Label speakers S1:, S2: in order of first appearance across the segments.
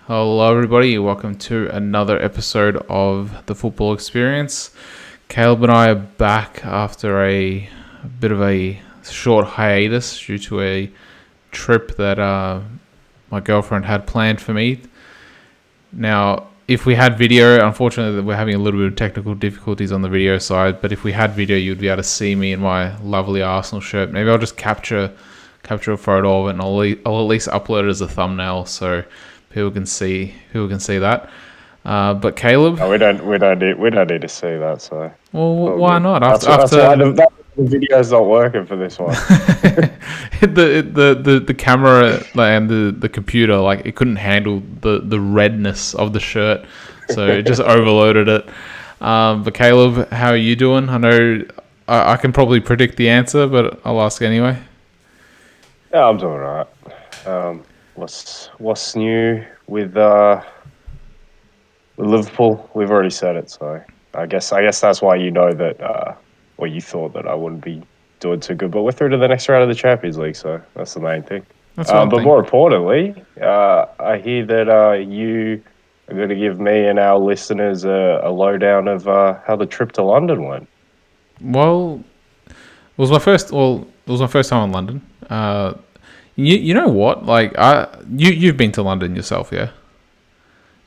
S1: Hello, everybody. Welcome to another episode of the Football Experience. Caleb and I are back after a bit of a short hiatus due to a trip that my girlfriend had planned for me. Now, if we had video, unfortunately, we're having a little bit of technical difficulties on the video side, but if we had video, you'd be able to see me in my lovely Arsenal shirt. Maybe I'll just capture a photo of it, and I'll at least upload it as a thumbnail so people can see that. But Caleb,
S2: No, we don't need to see that. So
S1: why not?
S2: That's why the video's not working for this one.
S1: the camera and the computer, like, it couldn't handle the redness of the shirt, so it just overloaded it. But Caleb, how are you doing? I know I can probably predict the answer, but I'll ask anyway.
S2: Yeah, I'm doing alright. What's new with Liverpool? We've already said it, so I guess that's why you know that, or you thought that I wouldn't be doing too good. But we're through to the next round of the Champions League, so that's the main thing. But more importantly, I hear that you are going to give me and our listeners a lowdown of how the trip to London went.
S1: Well, it was my first time in London. You know what? Like, you've been to London yourself, yeah?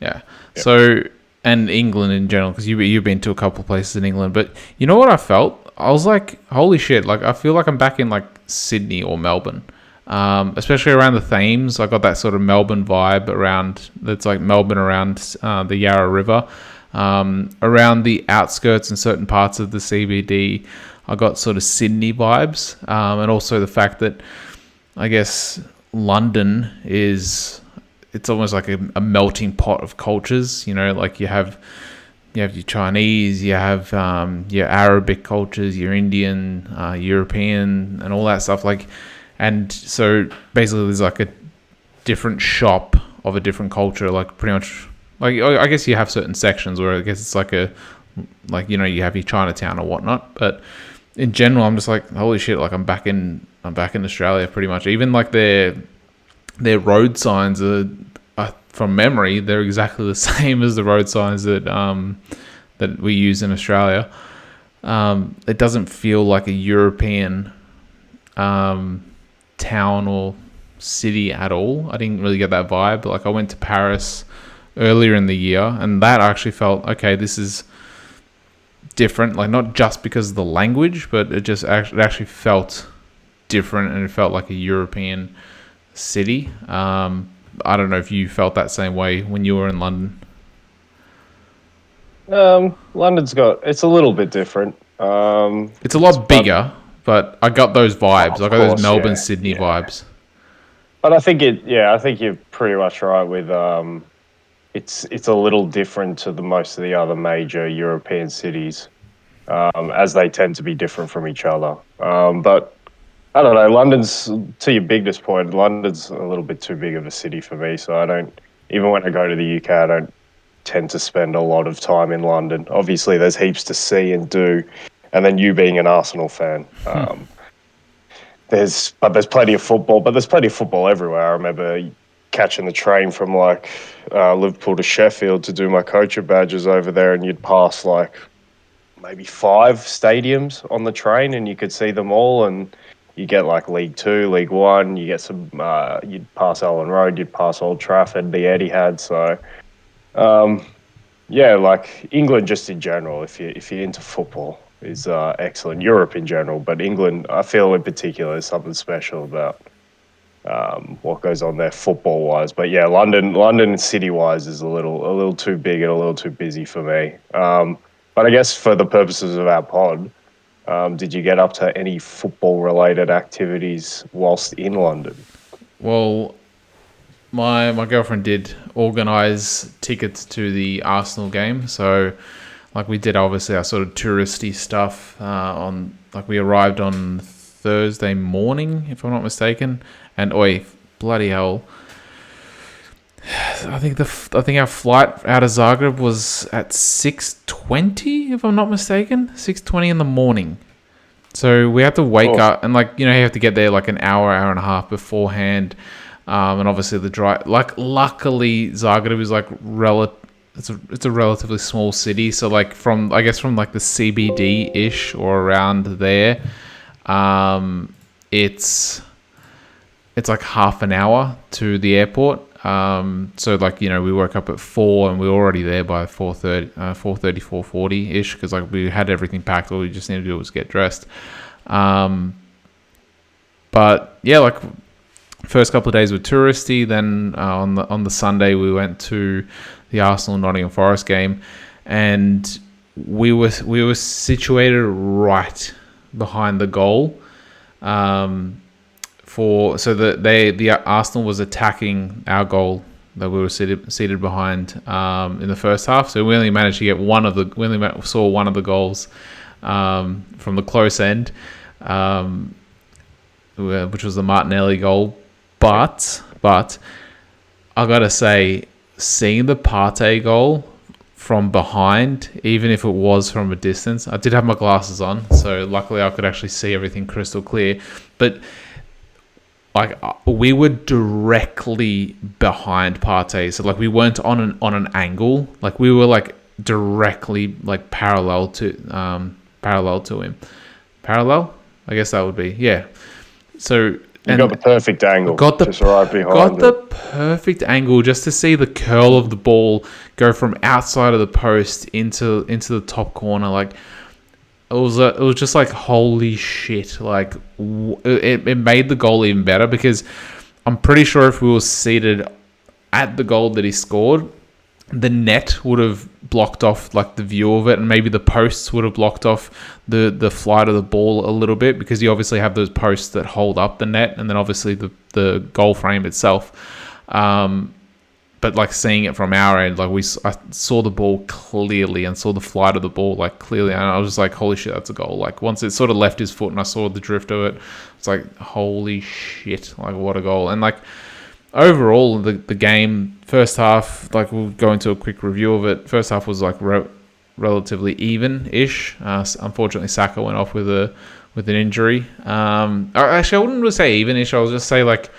S1: Yeah. Yep. So, and England in general, because you've been to a couple of places in England. But you know what I felt? I was like, holy shit! Like, I feel like I'm back in like Sydney or Melbourne, especially around the Thames. I got that sort of Melbourne vibe around. That's like Melbourne around the Yarra River, around the outskirts and certain parts of the CBD. I got sort of Sydney vibes, and also the fact that, I guess, London it's almost like a melting pot of cultures. You know, like you have your Chinese, you have your Arabic cultures, your Indian, European, and all that stuff. Like, and so basically there's like a different shop of a different culture. Like, pretty much, like, I guess you have certain sections where I guess it's like you have your Chinatown or whatnot. But in general, I'm just like, holy shit! Like, I'm back in Australia pretty much. Even like their road signs are from memory, they're exactly the same as the road signs that we use in Australia. It doesn't feel like a European town or city at all. I didn't really get that vibe. Like, I went to Paris earlier in the year, and that actually felt, okay, this is different. Like, not just because of the language, but it actually felt different, and it felt like a European city. I don't know if you felt that same way when you were in London.
S2: It's a little bit different.
S1: It's a lot bigger, but I got those vibes. I got those Melbourne, Sydney vibes.
S2: But I think you're pretty much right with it's a little different to most of the other major European cities, as they tend to be different from each other. But I don't know, London's, to your biggest point, London's a little bit too big of a city for me, so even when I go to the UK, I don't tend to spend a lot of time in London. Obviously, there's heaps to see and do, and then you being an Arsenal fan, there's plenty of football, but there's plenty of football everywhere. I remember catching the train from Liverpool to Sheffield to do my coacher badges over there, and you'd pass like maybe 5 stadiums on the train, and you could see them all, and you get like League 2, League 1, you get some, you'd pass Ellen Road, you'd pass Old Trafford, the Etihad. So, like England just in general, if you're into football, is excellent. Europe in general, but England, I feel in particular, is something special about what goes on there football-wise. But yeah, London city-wise is a little too big and a little too busy for me. But I guess for the purposes of our pod, did you get up to any football-related activities whilst in London?
S1: Well, my girlfriend did organise tickets to the Arsenal game, so like we did obviously our sort of touristy stuff we arrived on Thursday morning, if I'm not mistaken, and bloody hell. I think our flight out of Zagreb was at 6:20, if I'm not mistaken, 6:20 in the morning. So we had to wake up, and you have to get there like an hour and a half beforehand. and obviously the dry. Like, luckily Zagreb is like it's a relatively small city, so like from like the CBD ish or around there, it's like half an hour to the airport. So like, we woke up at 4 and we were already there by 4:30, 4:40 ish, because like we had everything packed. All we just needed to do was get dressed. But yeah, like first couple of days were touristy. Then on the Sunday we went to the Arsenal Nottingham Forrest game, and we were situated right behind the goal. The Arsenal was attacking our goal that we were seated behind in the first half. So we only managed to get saw one of the goals from the close end, which was the Martinelli goal. But I gotta say, seeing the Partey goal from behind, even if it was from a distance, I did have my glasses on, so luckily I could actually see everything crystal clear. But like, we were directly behind Partey, so like we weren't on an angle. Like, we were like directly like parallel to him. Parallel, I guess that would be, yeah. So
S2: you got the perfect angle. Just right behind.
S1: Got the perfect angle just to see the curl of the ball go from outside of the post into the top corner. Like, it was just like, holy shit! Like, it made the goal even better, because I'm pretty sure if we were seated at the goal that he scored, the net would have blocked off like the view of it, and maybe the posts would have blocked off the flight of the ball a little bit, because you obviously have those posts that hold up the net, and then obviously the goal frame itself. But like, seeing it from our end, like I saw the ball clearly and saw the flight of the ball like clearly, and I was just like, holy shit, that's a goal. Like, once it sort of left his foot and I saw the drift of it, it's like, holy shit, like, what a goal. And like, overall, the game, first half, like, we'll go into a quick review of it. First half was like relatively even-ish. Unfortunately, Saka went off with an injury. Actually, I wouldn't really say even-ish. I would just say like,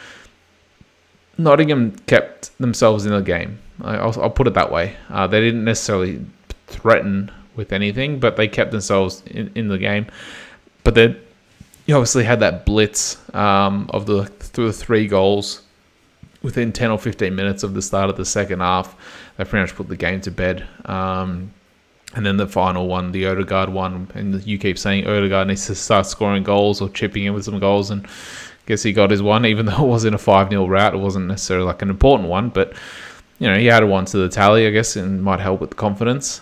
S1: Nottingham kept themselves in the game. I'll put it that way. They didn't necessarily threaten with anything, but they kept themselves in the game. But then you obviously had that blitz of the 3 goals within 10 or 15 minutes of the start of the second half. They pretty much put the game to bed. And then the final one, the Odegaard one, and you keep saying Odegaard needs to start scoring goals or chipping in with some goals, and guess he got his one, even though it wasn't a 5-0 rout. It wasn't necessarily like an important one, but he added one to the tally, I guess, and might help with the confidence.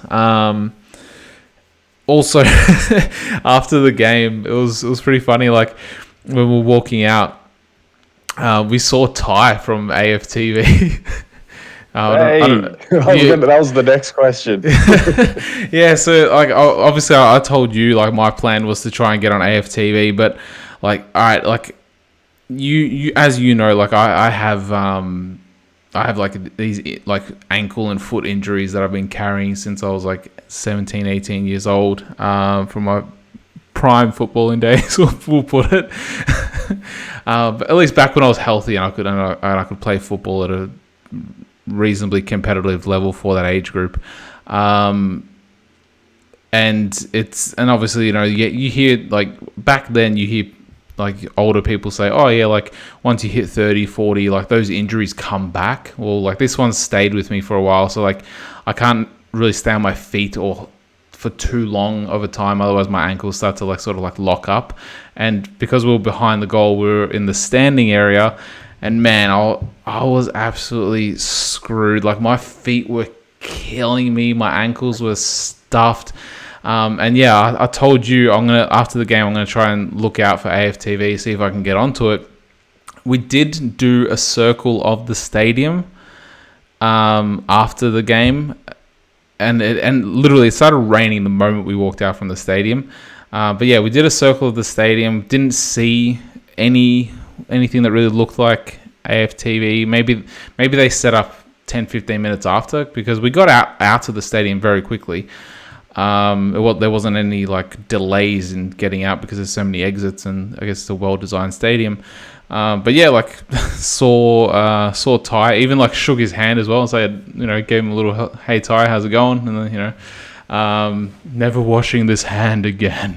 S1: Also, after the game, it was pretty funny. Like, when we were walking out, we saw Ty from AFTV.
S2: That was the next question.
S1: Yeah, so like, obviously I told you like my plan was to try and get on AFTV, but like, all right, like, you as you know, like I have like these like ankle and foot injuries that I've been carrying since I was like 17, 18 years old, from my prime footballing days, we'll put it. But at least back when I was healthy and I could play football at a reasonably competitive level for that age group. And obviously, you hear like back then you hear like older people say, oh yeah, like once you hit 30, 40, like those injuries come back. Well, like this one's stayed with me for a while, so like I can't really stay on my feet or for too long of a time, otherwise my ankles start to like sort of like lock up. And because we were behind the goal, we were in the standing area, and man, I was absolutely screwed. Like, my feet were killing me, my ankles were stuffed. And yeah, I told you after the game I'm gonna try and look out for AFTV, see if I can get onto it. We did do a circle of the stadium after the game, and literally it started raining the moment we walked out from the stadium. But yeah, we did a circle of the stadium. Didn't see anything that really looked like AFTV. Maybe they set up 10, 15 minutes after, because we got out to the stadium very quickly. There wasn't any like delays in getting out because there's so many exits, and I guess it's a well-designed stadium. But yeah, like saw Ty, even like shook his hand as well and said, gave him a little, hey Ty, how's it going? And then never washing this hand again.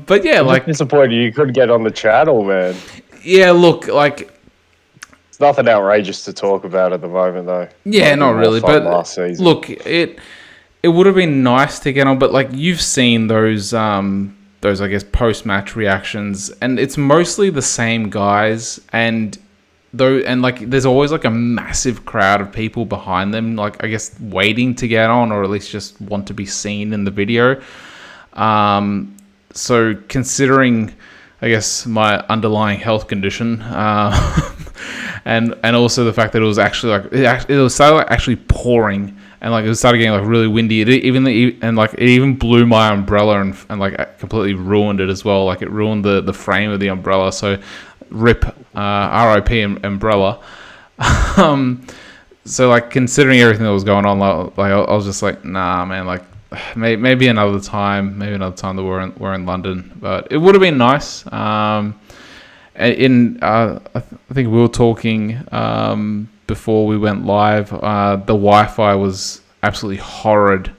S1: But yeah,
S2: I'm
S1: like
S2: disappointed you couldn't get on the channel, man.
S1: yeah, look, like
S2: It's nothing outrageous to talk about at the moment, though.
S1: yeah,
S2: Might have
S1: not
S2: been more
S1: really.
S2: fun
S1: But
S2: last season.
S1: look, it would have been nice to get on, but like you've seen those I guess post match reactions, and it's mostly the same guys, and like there's always like a massive crowd of people behind them, like I guess waiting to get on, or at least just want to be seen in the video. So considering, I guess, my underlying health condition, and also the fact that it was actually like it was started like actually pouring. And like it started getting like really windy. It even blew my umbrella and like completely ruined it as well. Like it ruined the frame of the umbrella. So RIP umbrella. So like considering everything that was going on, like I was just like, nah, man. Like maybe another time that we're in London. But it would have been nice. I think we were talking before we went live. The Wi-Fi was absolutely horrid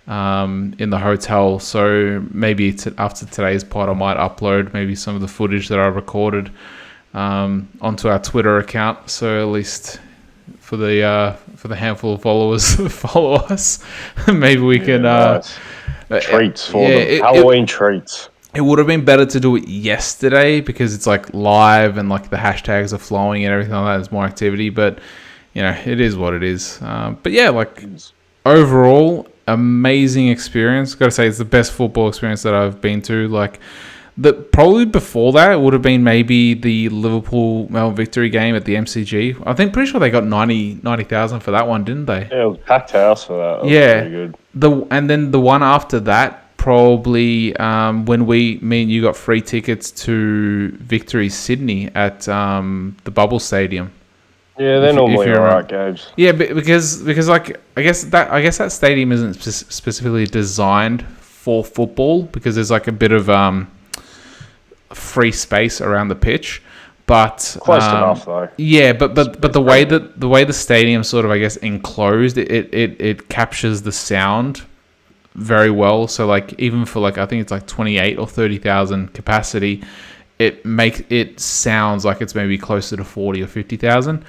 S1: in the hotel, so maybe after today's pod I might upload maybe some of the footage that I recorded onto our Twitter account, so at least for the handful of followers who follow us, maybe we can
S2: nice. Treats for them. Halloween treats.
S1: It would have been better to do it yesterday because it's like live and like the hashtags are flowing and everything like that. There's more activity, but it is what it is. But yeah, like overall, amazing experience. Got to say, it's the best football experience that I've been to. Like probably before that, it would have been maybe the Liverpool Melbourne victory game at the MCG. I think pretty sure they got 90,000 for that one, didn't they?
S2: Yeah, it was packed house for that. That was pretty good.
S1: And then the one after that. Probably when me and you got free tickets to Victory Sydney at the Bubble Stadium.
S2: Yeah, they're normally alright games.
S1: Yeah, because like I guess that stadium isn't specifically designed for football because there's like a bit of free space around the pitch. But
S2: close enough though.
S1: Yeah, but the way the stadium sort of I guess enclosed it captures the sound very well. So like even for like I think it's like 28 or 30,000 capacity, it sounds like it's maybe closer to 40 or 50,000.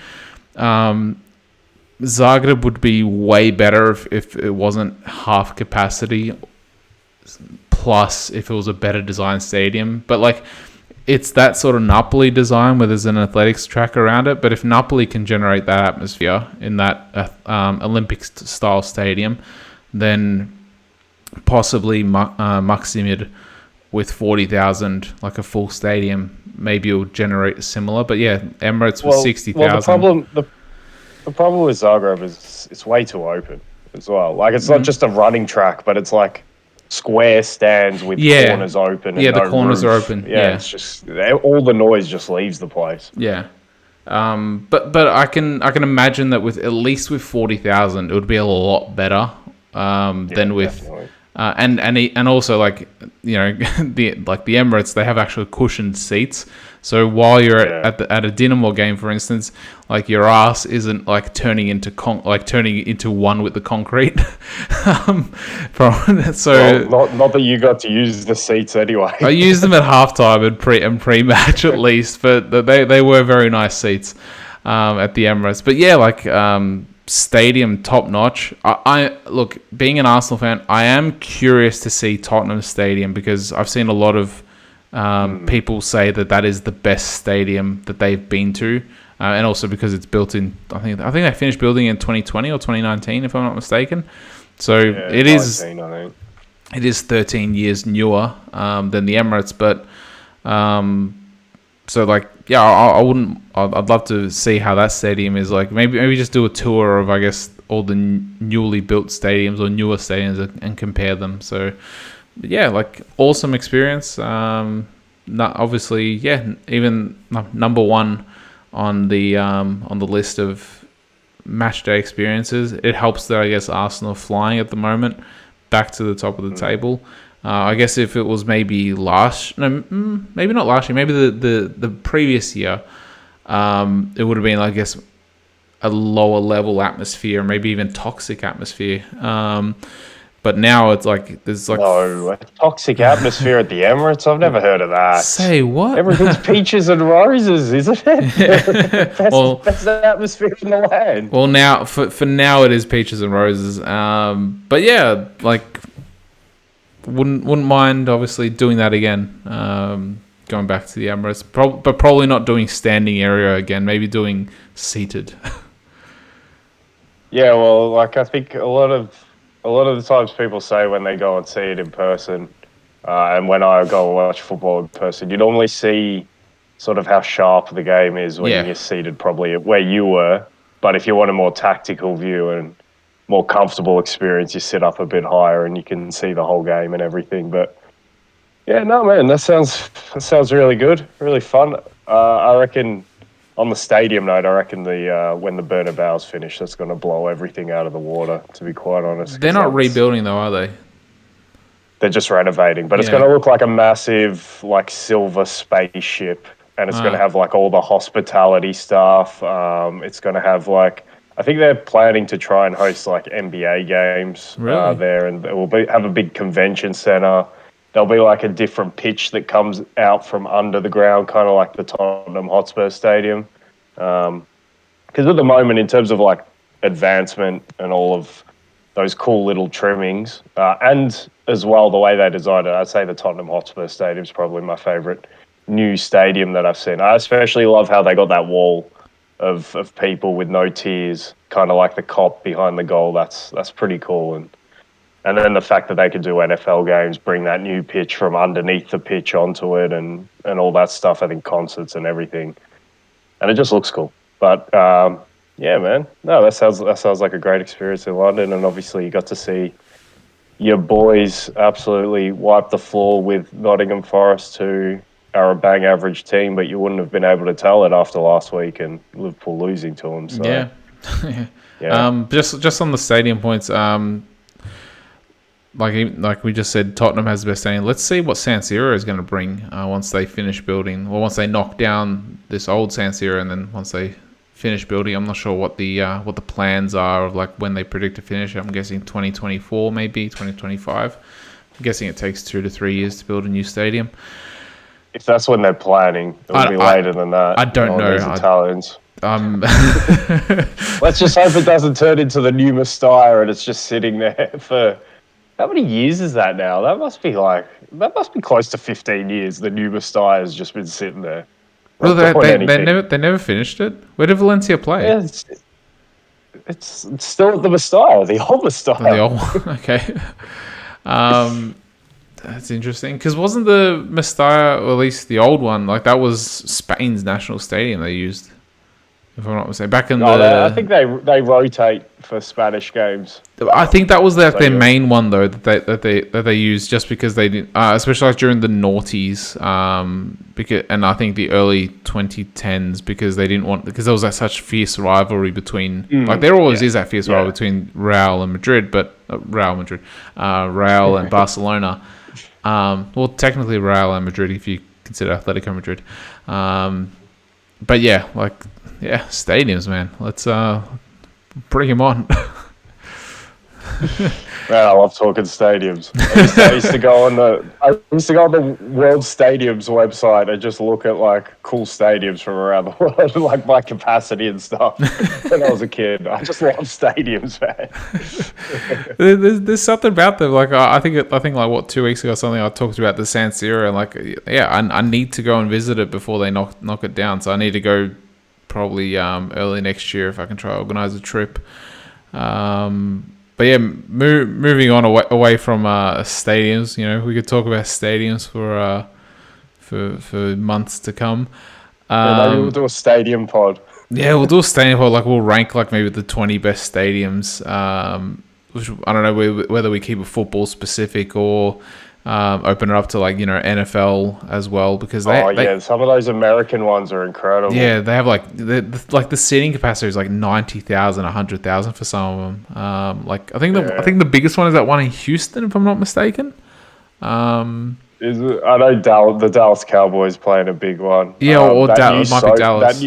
S1: Zagreb would be way better if it wasn't half capacity, plus if it was a better designed stadium. But like it's that sort of Napoli design where there's an athletics track around it. But if Napoli can generate that atmosphere in that Olympic style stadium, then possibly Maksimir with 40,000, like a full stadium, maybe it'll generate similar. But yeah, Emirates with 60,000.
S2: Well, the problem with Zagreb is it's way too open as well. Like it's not just a running track, but it's like square stands with corners open.
S1: Yeah,
S2: and
S1: the corners are open. Yeah,
S2: it's just all the noise just leaves the place.
S1: Yeah. But I can imagine that with at least with 40,000, it would be a lot better than with.
S2: Definitely.
S1: And also like the Emirates, they have actual cushioned seats. So while you're at a Dinamo game, for instance, like your ass isn't like turning into one with the concrete.
S2: Not that you got to use the seats anyway.
S1: I used them at halftime and pre-match at least, but they were very nice seats at the Emirates. But yeah, like. Stadium top notch. I look, being an Arsenal fan, I am curious to see Tottenham Stadium because I've seen a lot of people say that is the best stadium that they've been to, and also because it's built in. I think they finished building in 2020 or 2019, if I'm not mistaken. So it is.
S2: 19, I think.
S1: It is 13 years newer than the Emirates, but. So like yeah, I'd love to see how that stadium is like. Maybe just do a tour of I guess all the newly built stadiums or newer stadiums and compare them. So yeah, like awesome experience. Obviously yeah, even number one on the list of match day experiences. It helps that I guess Arsenal are flying at the moment back to the top of the table. I guess if it was maybe maybe not last year, maybe the previous year, it would have been, I guess, a lower level atmosphere, maybe even toxic atmosphere. But now it's like there's like
S2: No, a toxic atmosphere at the Emirates. I've never heard of that.
S1: Say what?
S2: Everything's peaches and roses, isn't it? Best atmosphere in the land.
S1: Well, now for now it is peaches and roses. But yeah, like wouldn't mind obviously doing that again. Going back to the Emirates, but probably not doing standing area again. Maybe doing seated.
S2: Yeah, well, like I think a lot of the times people say when they go and see it in person, and when I go and watch football in person, you normally see sort of how sharp the game is when you're seated probably where you were. But if you want a more tactical view and more comfortable experience, you sit up a bit higher and you can see the whole game and everything. But yeah, no, man, that sounds really good, really fun. I reckon. On the stadium note, I reckon when the Bernabeu's finished, that's going to blow everything out of the water, to be quite honest.
S1: They're not rebuilding though, are they?
S2: They're just renovating. But it's going to look like a massive, like, silver spaceship. And it's going to have, like, all the hospitality stuff. It's going to have, like... I think they're planning to try and host, like, NBA games there. And it will have a big convention centre. There'll be like a different pitch that comes out from under the ground, kind of like the Tottenham Hotspur Stadium. Because at the moment, in terms of like advancement and all of those cool little trimmings, and as well the way they designed it, I'd say the Tottenham Hotspur Stadium is probably my favourite new stadium that I've seen. I especially love how they got that wall of people with no tears, kind of like the cop behind the goal. That's pretty cool. And then the fact that they could do NFL games, bring that new pitch from underneath the pitch onto it and all that stuff, I think concerts and everything. And it just looks cool. But, yeah, man. No, that sounds like a great experience in London. And obviously you got to see your boys absolutely wipe the floor with Nottingham Forrest, who are a bang average team, but you wouldn't have been able to tell it after last week and Liverpool losing to them. So,
S1: yeah. Just on the stadium points, like we just said, Tottenham has the best stadium. Let's see what San Siro is going to bring once they finish building, or once they knock down this old San Siro, and then once they finish building. I'm not sure what the plans are of like when they predict to finish. I'm guessing 2024, maybe 2025. I'm guessing it takes 2 to 3 years to build a new stadium.
S2: If that's when they're planning, it'll be later than that.
S1: I don't know.
S2: Italians. Let's just hope it doesn't turn into the new Mestalla and it's just sitting there for... How many years is that now? That must be close to 15 years. The new Mestalla has just been sitting there.
S1: Well, they never finished it. Where did Valencia play?
S2: Yeah, it's still at the Mestalla, the old Mestalla.
S1: The old, okay. That's interesting, because wasn't the Mestalla, or at least the old one, like that was Spain's national stadium they used, if I'm not mistaken. Back in
S2: I think they rotate for Spanish games.
S1: I think that was their main one though that they used, just because they didn't, especially like during the noughties, and I think the early 2010s, because they didn't want, because there was such fierce rivalry between like there always is that fierce rivalry between Real and Madrid, but Real and Barcelona. Well, technically Real and Madrid if you consider Atletico Madrid. But yeah, stadiums, man. Let's bring him on.
S2: Man, I love talking stadiums. I used to go on the World Stadiums website and just look at like cool stadiums from around the world, like my capacity and stuff. When I was a kid, I just love stadiums,
S1: man. There's something about them. Like I think like what 2 weeks ago or something, I talked about the San Siro, and like I need to go and visit it before they knock it down. So I need to go probably early next year if I can try to organize a trip. But yeah, moving on away from stadiums, we could talk about stadiums for months to come.
S2: Maybe we'll do a stadium pod.
S1: Yeah, we'll do a stadium pod. Like we'll rank like maybe the 20 best stadiums. Which I don't know whether we keep it football specific or open it up to like NFL as well, because
S2: some of those American ones are incredible.
S1: Yeah, they have like the seating capacity is like 90,000, 100,000 for some of them. I think the biggest one is that one in Houston, if I'm not mistaken.
S2: I know the Dallas Cowboys playing a big one.
S1: Yeah, or
S2: That
S1: it
S2: new
S1: might be Dallas.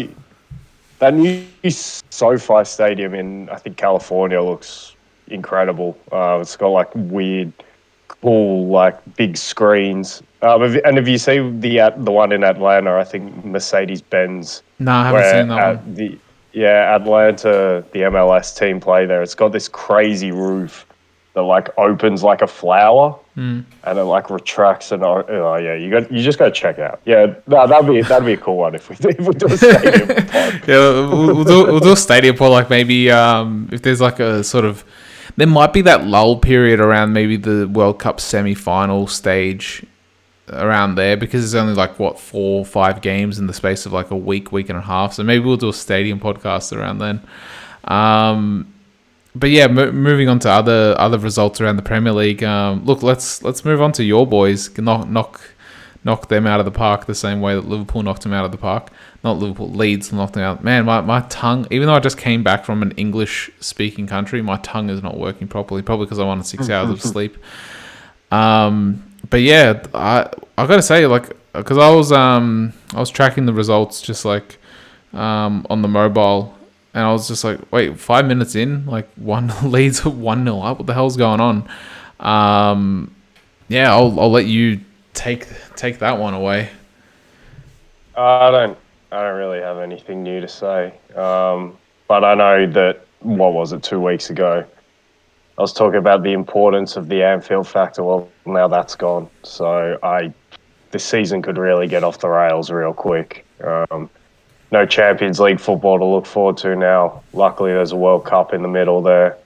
S2: that new SoFi Stadium in I think California looks incredible. It's got like weird, cool like big screens. And if you see the one in Atlanta, I think Mercedes Benz,
S1: No, I haven't seen
S2: where
S1: that one.
S2: at Atlanta, the MLS team play there. It's got this crazy roof that like opens like a flower and it like retracts and yeah, you just got to check it out. Yeah, no, that'd be a cool one if we do a stadium pod.
S1: Yeah, we'll do a stadium for like maybe if there's like a sort of there might be that lull period around maybe the World Cup semi-final stage around there because there's only like what 4 or 5 games in the space of like a week and a half. So maybe we'll do a stadium podcast around then. But yeah, moving on to other results around the Premier League. Look, let's move on to your boys. Knock them out of the park the same way that Liverpool knocked them out of the park. Not Liverpool, Leeds knocked them out. Man, my tongue, even though I just came back from an English-speaking country, my tongue is not working properly, probably because I wanted 6 hours of sleep. But yeah, I got to say, like, because I was tracking the results just like on the mobile, and I was just like, wait, 5 minutes in, like Leeds 1-0 up. What the hell's going on? Yeah, I'll let you take that one away.
S2: I don't really have anything new to say. But I know that, what was it, 2 weeks ago, I was talking about the importance of the Anfield factor. Well, now that's gone. So this season could really get off the rails real quick. No Champions League football to look forward to now. Luckily, there's a World Cup in the middle there.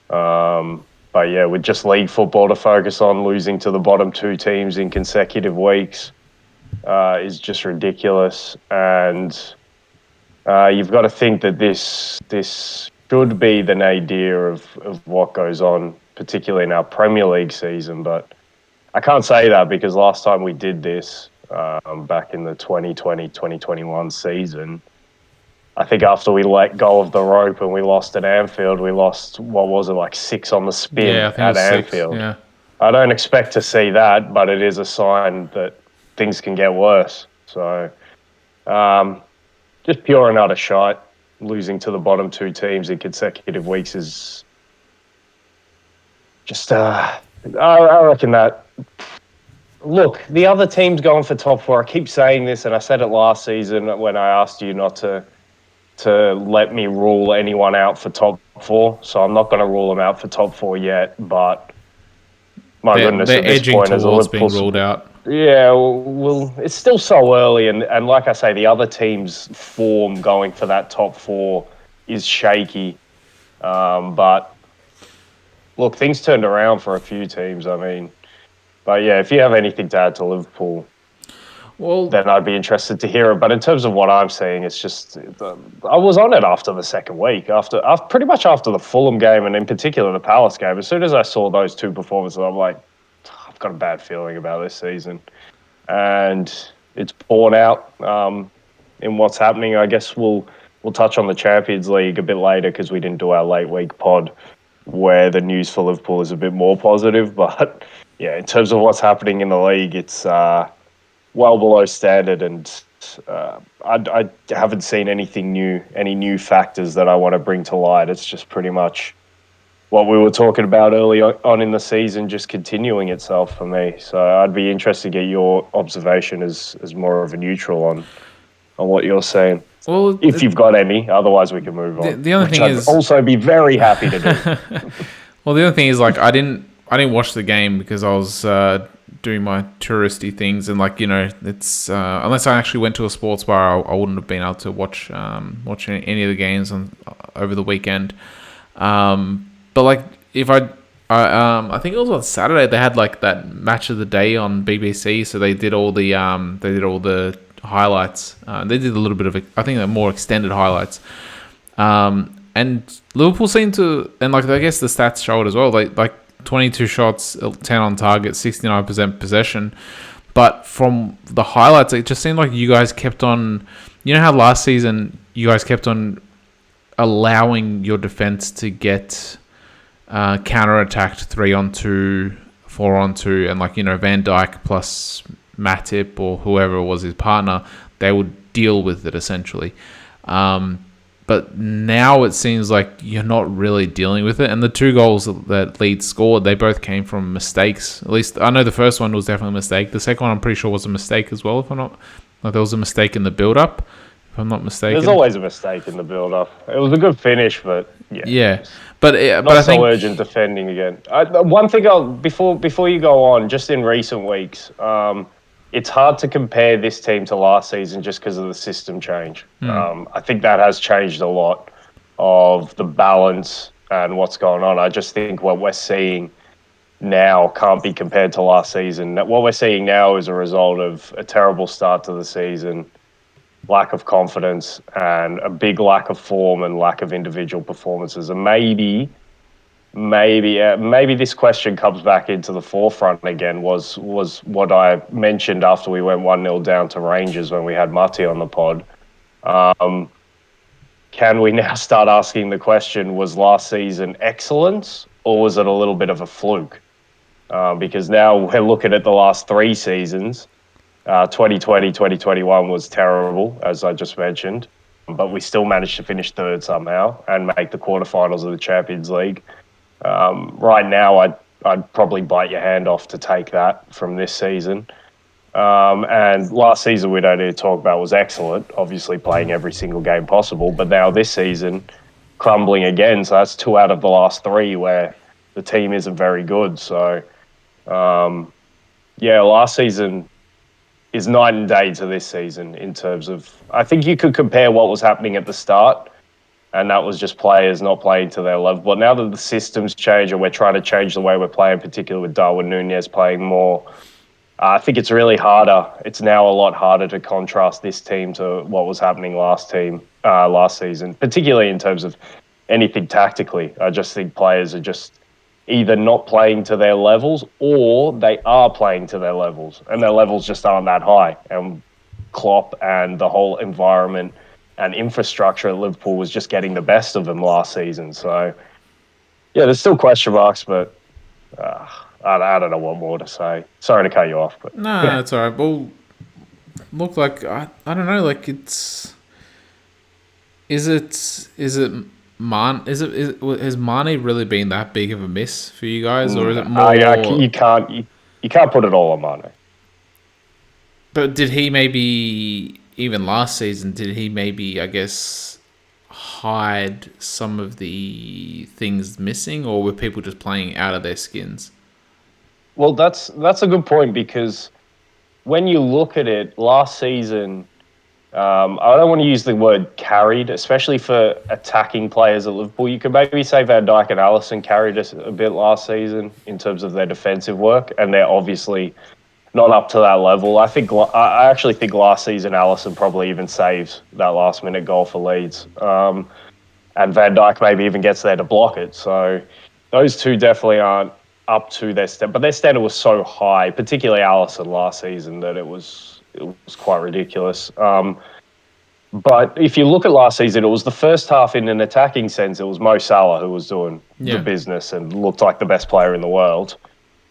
S2: But yeah, with just league football to focus on, losing to the bottom 2 teams in consecutive weeks is just ridiculous. And you've got to think that this should be the nadir of what goes on, particularly in our Premier League season. But I can't say that because last time we did this, back in the 2020-2021 season, I think after we let go of the rope and we lost at Anfield, we lost, what was it, like 6 on the spin at Anfield.
S1: 6, yeah.
S2: I don't expect to see that, but it is a sign that things can get worse. So just pure and utter shite. Losing to the bottom 2 teams in consecutive weeks is just, I reckon that, look, the other team's going for top 4. I keep saying this, and I said it last season when I asked you not to let me rule anyone out for top 4. So I'm not going to rule them out for top 4 yet, but my goodness,
S1: they're
S2: at this
S1: edging
S2: point, as a
S1: towards being
S2: Liverpool,
S1: ruled out.
S2: yeah, well, it's still so early, and like I say, the other team's form going for that top 4 is shaky. But look, things turned around for a few teams. I mean, but yeah, if you have anything to add to Liverpool,
S1: well,
S2: then I'd be interested to hear it. But in terms of what I'm saying, it's just I was on it after the second week, after pretty much after the Fulham game, and in particular the Palace game. As soon as I saw those 2 performances, I'm like, I've got a bad feeling about this season, and it's borne out in what's happening. I guess we'll touch on the Champions League a bit later because we didn't do our late week pod where the news for Liverpool is a bit more positive. But yeah, in terms of what's happening in the league, it's well below standard, and I haven't seen anything new, any new factors that I want to bring to light. It's just pretty much what we were talking about early on in the season, just continuing itself for me. So I'd be interested to get your observation as more of a neutral on what you're saying.
S1: Well,
S2: if you've got any, otherwise we can move on.
S1: The other thing
S2: I'd
S1: is
S2: also be very happy to do.
S1: Well, the other thing is like I didn't watch the game because I was doing my touristy things, and like, you know, it's unless I actually went to a sports bar, I wouldn't have been able to watch any of the games over the weekend. But like if I think it was on Saturday they had like that match of the day on BBC, so they did all the highlights. They did a little bit of I think they're more extended highlights. And Liverpool seemed to, and like I guess the stats show it as well. Like 22 shots, 10 on target, 69% possession. But from the highlights, it just seemed like you guys kept on. You know how last season you guys kept on allowing your defense to get counter-attacked 3-on-2 fall onto, and Van Dijk plus Matip or whoever was his partner, they would deal with it essentially. But now it seems like you're not really dealing with it. And the 2 goals that Leeds scored, they both came from mistakes. At least I know the first one was definitely a mistake. The second one I'm pretty sure was a mistake as well. If I'm not, there was a mistake in the build-up. If I'm not mistaken,
S2: there's always a mistake in the build-up. It was a good finish, but
S1: yeah. But
S2: I
S1: think
S2: urgent defending again. One thing before you go on, just in recent weeks, it's hard to compare this team to last season just because of the system change. I think that has changed a lot of the balance and what's going on. I just think what we're seeing now can't be compared to last season. What we're seeing now is a result of a terrible start to the season, lack of confidence, and a big lack of form and lack of individual performances. And maybe this question comes back into the forefront again. Was what I mentioned after we went 1-0 down to Rangers when we had Matti on the pod. Can we now start asking the question, was last season excellence or was it a little bit of a fluke? Because now we're looking at the last 3 seasons. 2020, 2021 was terrible, as I just mentioned, but we still managed to finish 3rd somehow and make the quarterfinals of the Champions League. Right now, I'd probably bite your hand off to take that from this season. And last season, we don't need to talk about, was excellent, obviously playing every single game possible. But now this season, crumbling again. So that's 2 out of the last 3 where the team isn't very good. So, last season is night and day to this season in terms of, I think you could compare what was happening at the start, and that was just players not playing to their level. But now that the systems change and we're trying to change the way we're playing, particularly with Darwin Núñez playing more, I think it's really harder. It's now a lot harder to contrast this team to what was happening last season, particularly in terms of anything tactically. I just think players are just either not playing to their levels or they are playing to their levels, and their levels just aren't that high. And Klopp and the whole environment and infrastructure at Liverpool was just getting the best of them last season. So, there's still question marks, but I don't know what more to say. Sorry to cut you off. But
S1: no, it's all right. Well, look, I don't know, has Mane really been that big of a miss for you guys, or is it more?
S2: You can't put it all on Mane.
S1: But did he maybe, even last season, I guess, hide some of the things missing, or were people just playing out of their skins?
S2: Well, that's a good point, because when you look at it last season, I don't want to use the word carried, especially for attacking players at Liverpool. You could maybe say Van Dijk and Alisson carried us a bit last season in terms of their defensive work, and they're obviously not up to that level. I actually think last season Alisson probably even saves that last-minute goal for Leeds, and Van Dijk maybe even gets there to block it. So those two definitely aren't up to their standard, but their standard was so high, particularly Alisson last season, that it was quite ridiculous. But if you look at last season, it was the first half in an attacking sense. It was Mo Salah who was doing the business and looked like the best player in the world.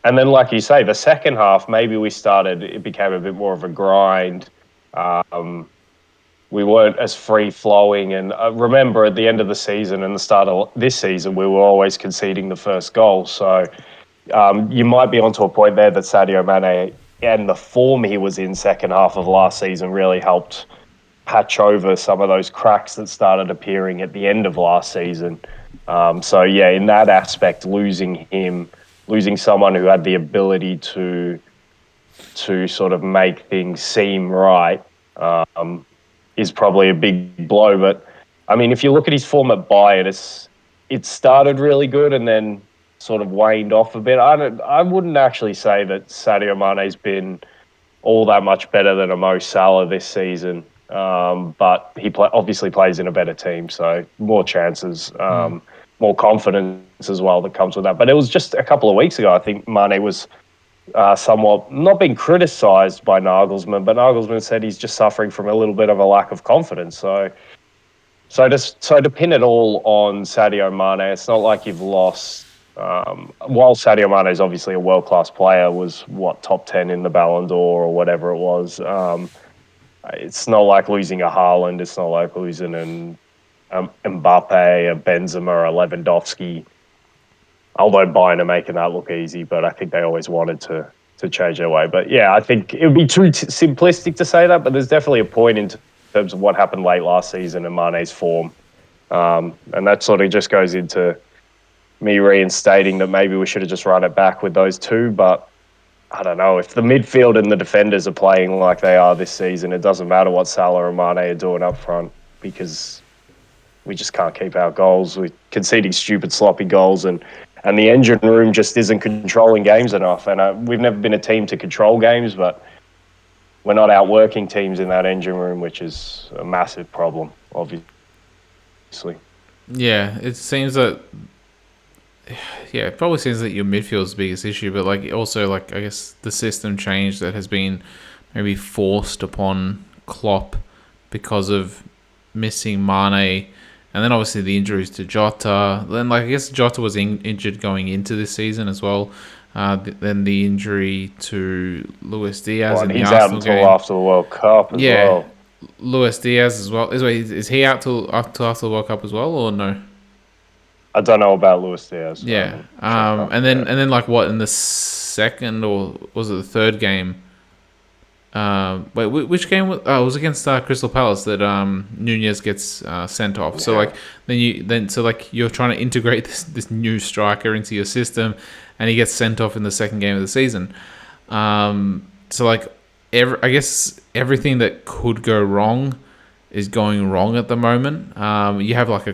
S2: And then, like you say, the second half, maybe it became a bit more of a grind. We weren't as free-flowing. And remember, at the end of the season and the start of this season, we were always conceding the first goal. So you might be onto a point there that Sadio Mane and the form he was in second half of last season really helped patch over some of those cracks that started appearing at the end of last season. In that aspect, losing someone who had the ability to sort of make things seem right is probably a big blow. But I mean, if you look at his form at Bayern, it started really good and then sort of waned off a bit. I wouldn't actually say that Sadio Mane's been all that much better than a Mo Salah this season. But he obviously plays in a better team, so more chances, more confidence as well that comes with that. But it was just a couple of weeks ago, I think Mane was somewhat not being criticised by Nagelsmann, but Nagelsmann said he's just suffering from a little bit of a lack of confidence. So to pin it all on Sadio Mane, it's not like you've lost While Sadio Mane is obviously a world-class player, was top 10 in the Ballon d'Or or whatever it was. It's not like losing a Haaland. It's not like losing an Mbappe, a Benzema, a Lewandowski. Although Bayern are making that look easy, but I think they always wanted to change their way. But yeah, I think it would be too simplistic to say that, but there's definitely a point in terms of what happened late last season and Mane's form. And that sort of just goes into me reinstating that maybe we should have just run it back with those two. But I don't know. If the midfield and the defenders are playing like they are this season, it doesn't matter what Salah and Mane are doing up front because we just can't keep our goals. We're conceding stupid, sloppy goals, and the engine room just isn't controlling games enough. And we've never been a team to control games, but we're not outworking teams in that engine room, which is a massive problem, obviously.
S1: Yeah, it seems that. Yeah, it probably seems that your midfield's the biggest issue, but like also like I guess the system change that has been maybe forced upon Klopp because of missing Mane, and then obviously the injuries to Jota. Then like I guess Jota was injured going into this season as well. Then the injury to Luis Diaz in the
S2: he's
S1: Arsenal
S2: out until
S1: game.
S2: after the World Cup as well.
S1: Luis Diaz as well. Is he out till after the World Cup as well, or no?
S2: I don't know about Luis Diaz.
S1: Yeah. And then like what in the second or was it the third game? Wait, which game was? Oh, it was against Crystal Palace that Nunez gets sent off. Yeah. So like you're trying to integrate this new striker into your system, and he gets sent off in the second game of the season. So like I guess everything that could go wrong is going wrong at the moment. You have like a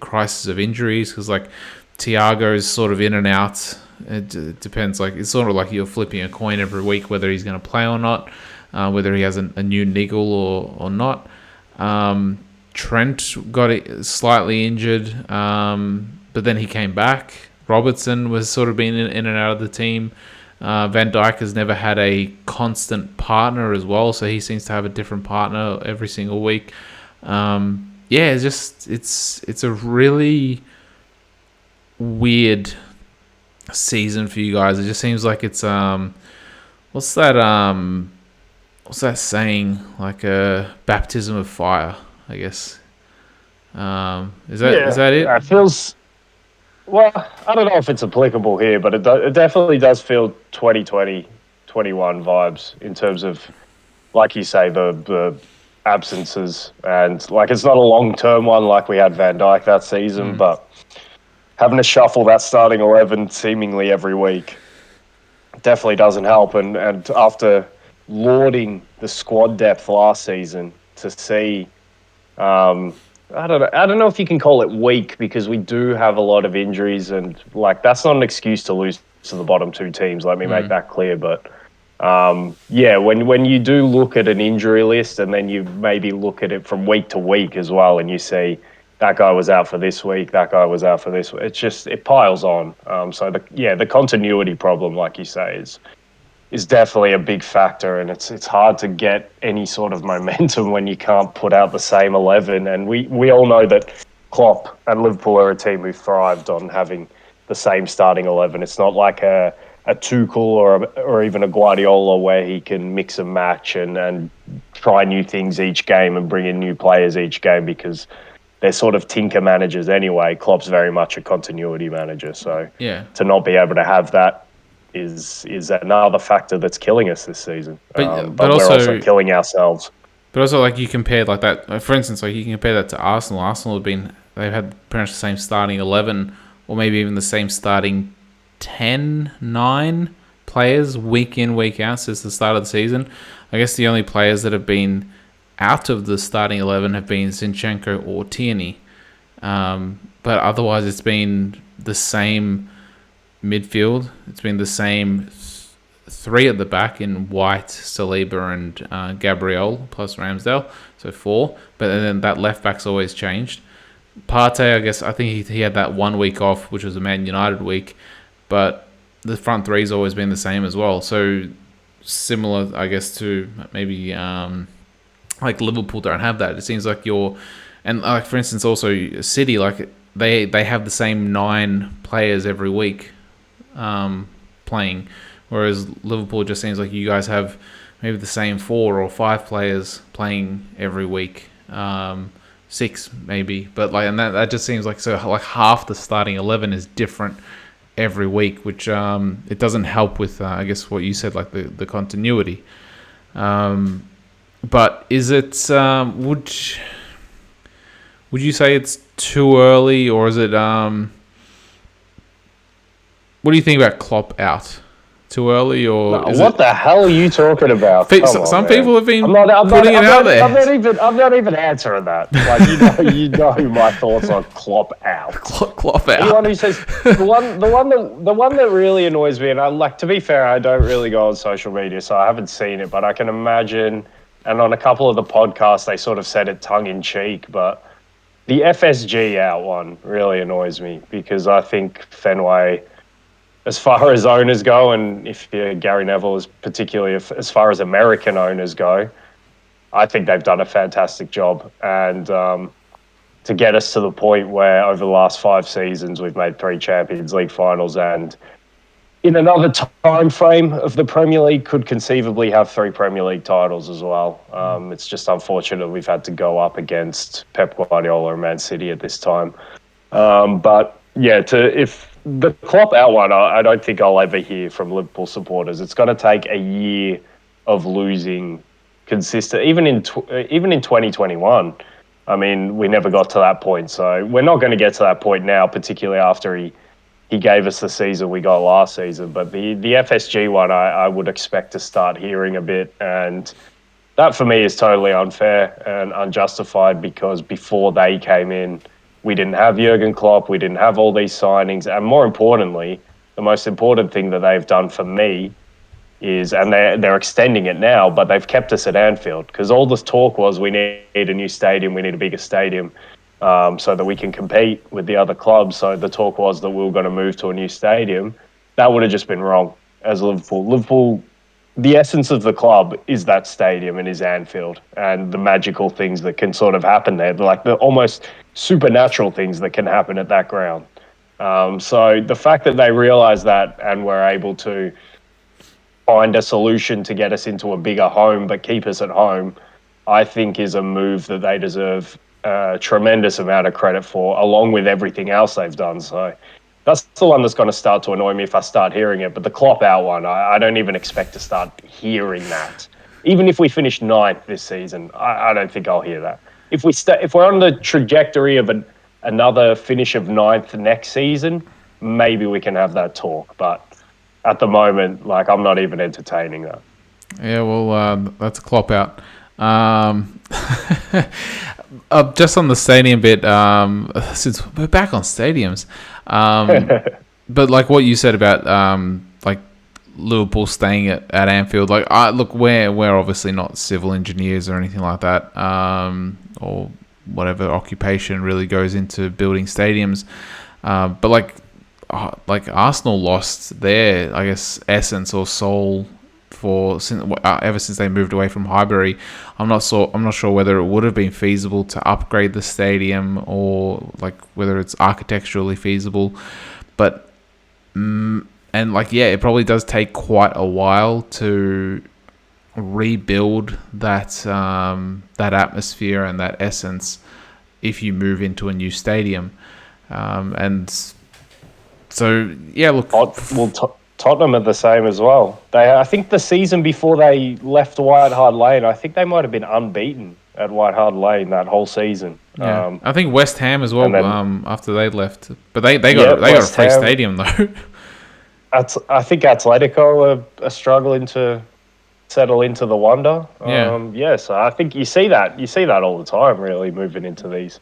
S1: crisis of injuries because like Thiago is sort of in and out. It depends. Like it's sort of like you're flipping a coin every week whether he's going to play or not, whether he has a new niggle or not. Trent got slightly injured, but then he came back. Robertson was sort of being in and out of the team. Van Dijk has never had a constant partner as well, so he seems to have a different partner every single week. It's a really weird season for you guys. It just seems like it's what's that saying, like a baptism of fire, I guess. Is that it?
S2: It feels. Well, I don't know if it's applicable here, but it definitely does feel 2020, 21 vibes in terms of, like you say, the absences. And like it's not a long-term one like we had Van Dijk that season, but having to shuffle that starting 11 seemingly every week definitely doesn't help. And after lauding the squad depth last season, to see... I don't know if you can call it weak because we do have a lot of injuries and like that's not an excuse to lose to the bottom two teams. Let me make that clear. But when you do look at an injury list and then you maybe look at it from week to week as well, and you see that guy was out for this week, that guy was out for this week, it piles on. So the continuity problem, like you say, is definitely a big factor, and it's hard to get any sort of momentum when you can't put out the same 11. And we all know that Klopp and Liverpool are a team who thrived on having the same starting 11. It's not like a Tuchel or even a Guardiola where he can mix and match and try new things each game and bring in new players each game because they're sort of tinker managers anyway. Klopp's very much a continuity manager, so to not be able to have that is another factor that's killing us this season. But we're also killing ourselves.
S1: But also, like you compared like that, for instance, like you can compare that to Arsenal. Arsenal they've had pretty much the same starting 11, or maybe even the same starting 10, 9 players week in, week out since the start of the season. I guess the only players that have been out of the starting 11 have been Zinchenko or Tierney. But otherwise, it's been the same midfield. It's been the same three at the back in White, Saliba, and Gabriel plus Ramsdale, so 4. But then that left back's always changed. Partey, I think he had that 1 week off, which was a Man United week, but the front three's always been the same as well. So similar, I guess, to maybe like Liverpool don't have that. It seems like and like for instance, also City, like they have the same 9 players every week playing, whereas Liverpool just seems like you guys have maybe the same 4 or 5 players playing every week, 6 maybe, but like, and that just seems like, so like half the starting 11 is different every week, which it doesn't help with I guess what you said, like the continuity. But is it would you say it's too early, or is it what do you think about Klopp out? Too early, or
S2: no, what the hell are you talking about?
S1: Some people have been putting it out there.
S2: I'm not even answering that. Like, you know my thoughts on Klopp out.
S1: Klopp out.
S2: Anyone who says the one that really annoys me, and to be fair, I don't really go on social media, so I haven't seen it, but I can imagine. And on a couple of the podcasts, they sort of said it tongue in cheek, but the FSG out one really annoys me, because I think Fenway, as far as owners go, and if Gary Neville is particularly as far as American owners go, I think they've done a fantastic job. And to get us to the point where over the last 5 seasons we've made 3 Champions League finals, and in another time frame of the Premier League could conceivably have 3 Premier League titles as well. It's just unfortunate we've had to go up against Pep Guardiola and Man City at this time. But yeah, if the Klopp out one, I don't think I'll ever hear from Liverpool supporters. It's going to take a year of losing consistent, even in 2021. I mean, we never got to that point, so we're not going to get to that point now, particularly after he gave us the season we got last season. But the FSG one, I would expect to start hearing a bit, and that for me is totally unfair and unjustified, because before they came in, we didn't have Jurgen Klopp, we didn't have all these signings, and more importantly, the most important thing that they've done for me is, and they're extending it now, but they've kept us at Anfield, because all this talk was we need a new stadium, we need a bigger stadium, so that we can compete with the other clubs. So the talk was that we were going to move to a new stadium. That would have just been wrong as Liverpool. Liverpool, the essence of the club is that stadium and is Anfield, and the magical things that can sort of happen there, like the almost supernatural things that can happen at that ground. So the fact that they realised that and were able to find a solution to get us into a bigger home but keep us at home, I think is a move that they deserve a tremendous amount of credit for, along with everything else they've done. So that's the one that's going to start to annoy me if I start hearing it. But the Klopp out one, I don't even expect to start hearing that. Even if we finish 9th this season, I don't think I'll hear that. If we're on the trajectory of another finish of 9th next season, maybe we can have that talk. But at the moment, like, I'm not even entertaining that.
S1: Yeah, well, that's a Klopp out. Just on the stadium bit, since we're back on stadiums, but like what you said about like Liverpool staying at Anfield, like we're obviously not civil engineers or anything like that, or whatever occupation really goes into building stadiums, but like Arsenal lost their, I guess, essence or soul ever since they moved away from Highbury. I'm not sure whether it would have been feasible to upgrade the stadium, or like whether it's architecturally feasible, but and like, yeah, it probably does take quite a while to rebuild that that atmosphere and that essence if you move into a new stadium, and so yeah, look.
S2: Tottenham are the same as well. I think the season before they left White Hart Lane, I think they might have been unbeaten at White Hart Lane that whole season.
S1: Yeah. I think West Ham as well, then, after they left, but they got a free stadium though.
S2: I think Atletico are struggling to settle into the wonder. So I think you see that all the time, really, moving into these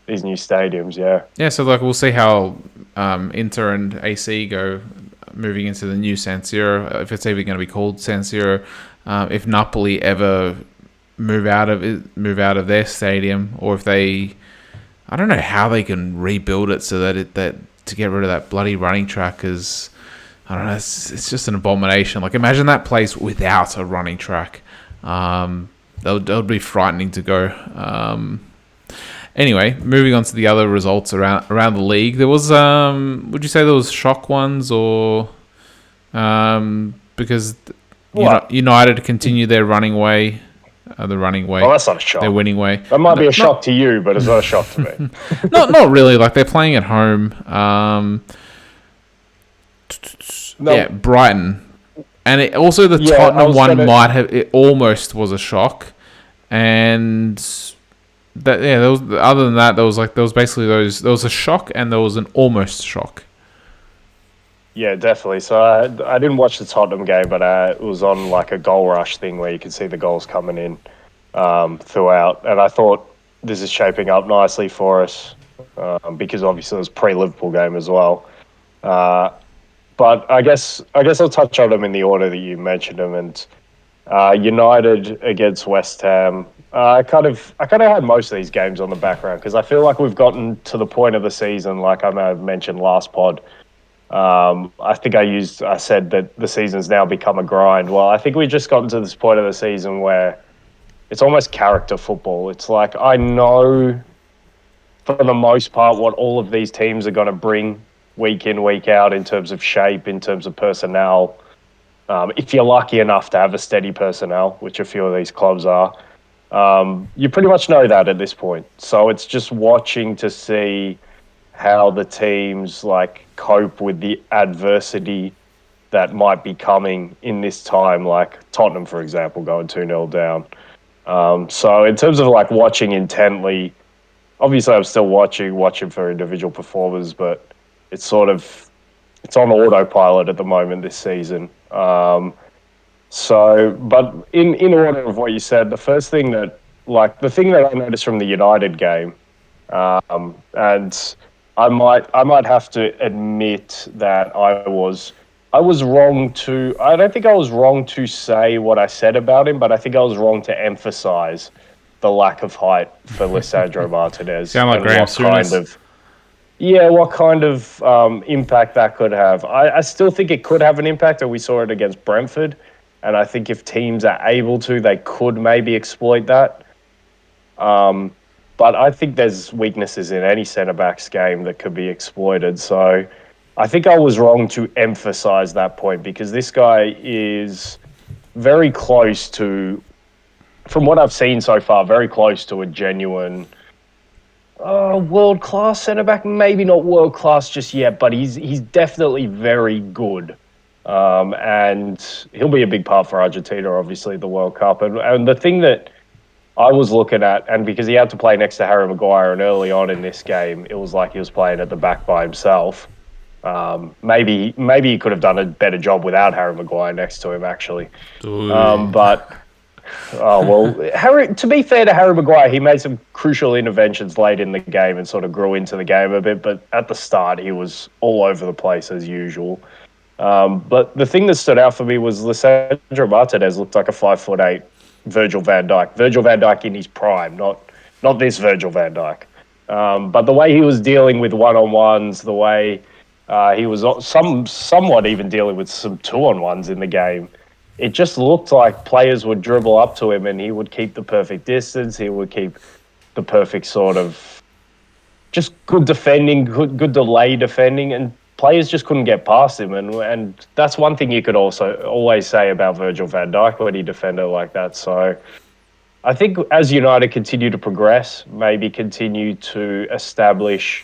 S2: new stadiums. Yeah.
S1: So like, we'll see how Inter and AC go moving into the new San Siro, if it's even going to be called San Siro, if Napoli ever move out of their stadium, or if I don't know how they can rebuild it so that to get rid of that bloody running track is, I don't know, it's just an abomination. Like, imagine that place without a running track. That would be frightening to go. Anyway, moving on to the other results around the league, there was would you say there was shock ones or because United continue their running way,
S2: Oh, that's not a shock.
S1: their winning way.
S2: That might be a shock to you, but it's not a shock to me.
S1: Not really. Like they're playing at home. Yeah, Brighton, and the Tottenham one might have. It almost was a shock, and that there was. Other than that, there was basically those. There was a shock and there was an almost shock.
S2: Yeah, definitely. So I didn't watch the Tottenham game, but it was on like a goal rush thing where you could see the goals coming in throughout, and I thought this is shaping up nicely for us because obviously it was pre-Liverpool game as well. But I guess I'll touch on them in the order that you mentioned them. And United against West Ham. I kind of had most of these games on the background because I feel like we've gotten to the point of the season, like I may have mentioned last pod. I think I said that the season's now become a grind. Well, I think we've just gotten to this point of the season where it's almost character football. It's like I know for the most part what all of these teams are going to bring week in, week out in terms of shape, in terms of personnel. If you're lucky enough to have a steady personnel, which a few of these clubs are, you pretty much know that at this point. So it's just watching to see how the teams like cope with the adversity that might be coming in this time, like Tottenham, for example, going 2-0 down. So in terms of like watching intently, obviously I'm still watching for individual performers, but it's on autopilot at the moment this season. But in order of what you said, the first thing that I noticed from the United game, and I might have to admit that I was wrong to. I don't think I was wrong to say what I said about him, but I think I was wrong to emphasize the lack of height for Lisandro Martinez.
S1: Sound like Graham Souness.
S2: What kind of impact that could have. I still think it could have an impact, and we saw it against Brentford. And I think if teams are able to, they could maybe exploit that. But I think there's weaknesses in any centre-back's game that could be exploited. So I think I was wrong to emphasise that point because this guy is very close to, from what I've seen so far, very close to a genuine world-class centre-back. Maybe not world-class just yet, but he's definitely very good. And he'll be a big part for Argentina, obviously, the World Cup. And the thing that I was looking at, and because he had to play next to Harry Maguire, and early on in this game, it was like he was playing at the back by himself. Maybe he could have done a better job without Harry Maguire next to him, actually. Harry. To be fair to Harry Maguire, he made some crucial interventions late in the game and sort of grew into the game a bit. But at the start, he was all over the place as usual. But the thing that stood out for me was Lisandro Martinez looked like a 5'8" Virgil van Dijk. Virgil van Dijk in his prime, not this Virgil van Dijk. But the way he was dealing with one-on-ones, the way he was somewhat even dealing with some two-on-ones in the game, it just looked like players would dribble up to him and he would keep the perfect distance. He would keep the perfect sort of just good defending, good delay defending, and players just couldn't get past him. And that's one thing you could also always say about Virgil van Dijk when he defended like that. So I think as United continue to progress, maybe continue to establish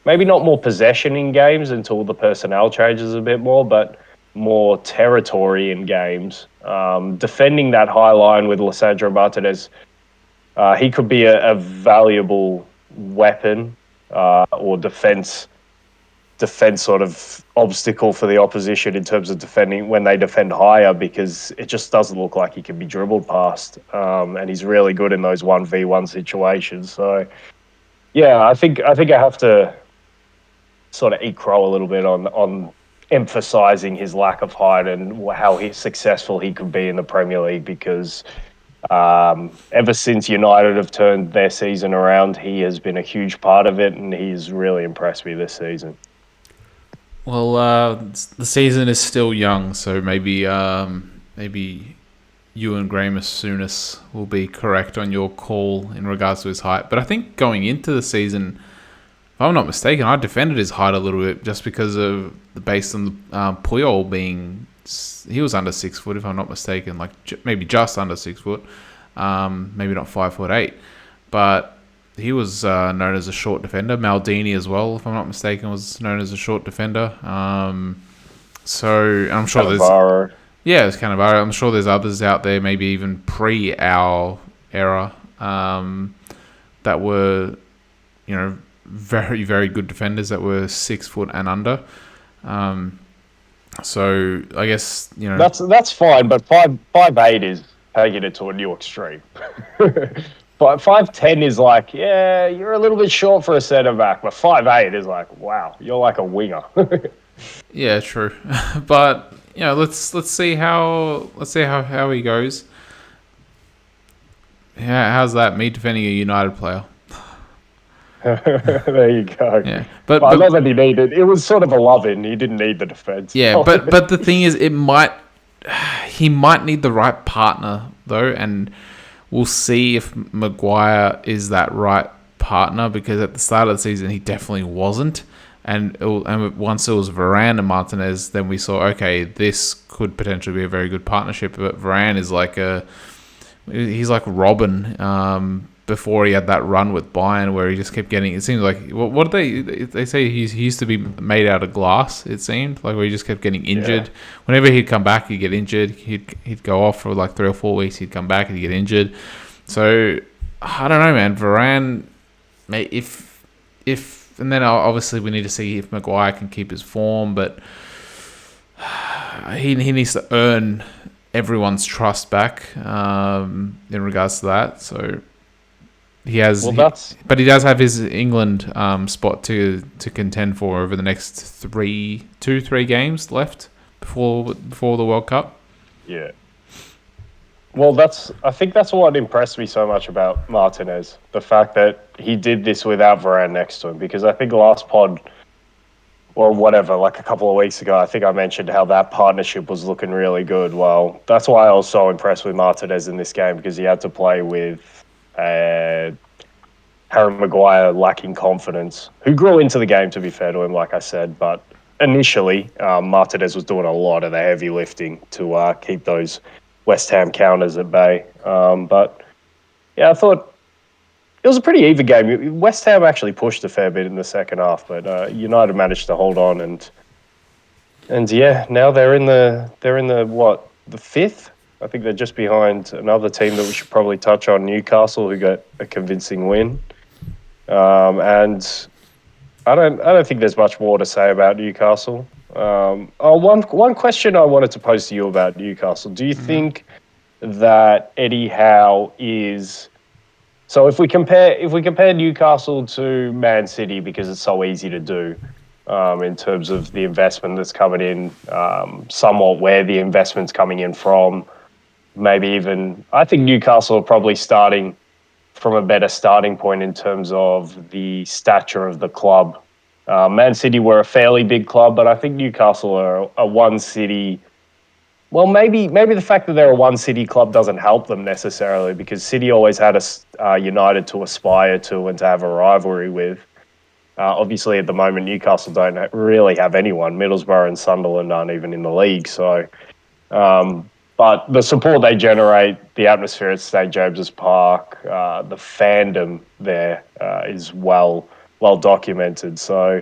S2: maybe not more possession in games until the personnel changes a bit more, but more territory in games. Defending that high line with Lisandro Martinez, he could be a valuable weapon or defense sort of obstacle for the opposition in terms of defending when they defend higher, because it just doesn't look like he can be dribbled past. And he's really good in those 1v1 situations. So, yeah, I think I have to sort of eat crow a little bit on emphasising his lack of height and how successful he could be in the Premier League, because ever since United have turned their season around, he has been a huge part of it, and he's really impressed me this season.
S1: Well, the season is still young, so maybe you and Graham as Souness will be correct on your call in regards to his height. But I think going into the season, if I'm not mistaken, I defended his height a little bit just because of based on the Puyol being, he was under 6 foot if I'm not mistaken, like maybe just under 6 foot, maybe not 5'8", but he was known as a short defender. Maldini as well, if I'm not mistaken, was known as a short defender. So I'm sure
S2: Cannavaro.
S1: it's Cannavaro. I'm sure there's others out there, maybe even pre our era, that were, very, very good defenders that were 6 foot and under. So I guess
S2: that's fine, but 5'8" is taking it to a new extreme. But 5'10" is like, yeah, you're a little bit short for a centre back, but 5'8" is like, wow, you're like a winger.
S1: Yeah, true. But let's see how he goes. Yeah, how's that? Me defending a United player.
S2: There you go.
S1: Yeah,
S2: but not that he needed. It was sort of a love-in. He didn't need the defense.
S1: Yeah, but the thing is, he might need the right partner though, and we'll see if Maguire is that right partner, because at the start of the season he definitely wasn't. And once it was Varane and Martinez, then we saw, okay, this could potentially be a very good partnership. But Varane is he's like Robin before he had that run with Bayern where he just kept getting, it seems like, what did they say he used to be made out of glass, it seemed, like where he just kept getting injured. Yeah. Whenever he'd come back, he'd get injured. He'd go off for like 3 or 4 weeks, he'd come back and he'd get injured. So, I don't know, man. Varane, if and then obviously we need to see if Maguire can keep his form, but he needs to earn everyone's trust back in regards to that. So he has, but he does have his England spot to contend for over the next 3 games left before the World Cup.
S2: Yeah. Well, I think that's what impressed me so much about Martinez, the fact that he did this without Varane next to him, because I think last pod, or whatever, like a couple of weeks ago, I think I mentioned how that partnership was looking really good. Well, that's why I was so impressed with Martinez in this game, because he had to play with Harry Maguire lacking confidence, who grew into the game, to be fair to him, like I said, but initially Martinez was doing a lot of the heavy lifting to keep those West Ham counters at bay. But yeah, I thought it was a pretty even game. West Ham actually pushed a fair bit in the second half, but United managed to hold on, and yeah, now they're in the the 5th. I think they're just behind another team that we should probably touch on, Newcastle, who got a convincing win. And I don't think there's much more to say about Newcastle. One question I wanted to pose to you about Newcastle. Do you think that Eddie Howe is... So if we compare Newcastle to Man City, because it's so easy to do in terms of the investment that's coming in, somewhat where the investment's coming in from, maybe even... I think Newcastle are probably starting from a better starting point in terms of the stature of the club. Man City were a fairly big club, but I think Newcastle are a one city. Well, maybe the fact that they're a one city club doesn't help them necessarily, because City always had a United to aspire to and to have a rivalry with. Obviously, at the moment, Newcastle don't really have anyone. Middlesbrough and Sunderland aren't even in the league. So, but the support they generate, the atmosphere at St James's Park, the fandom there is well documented. So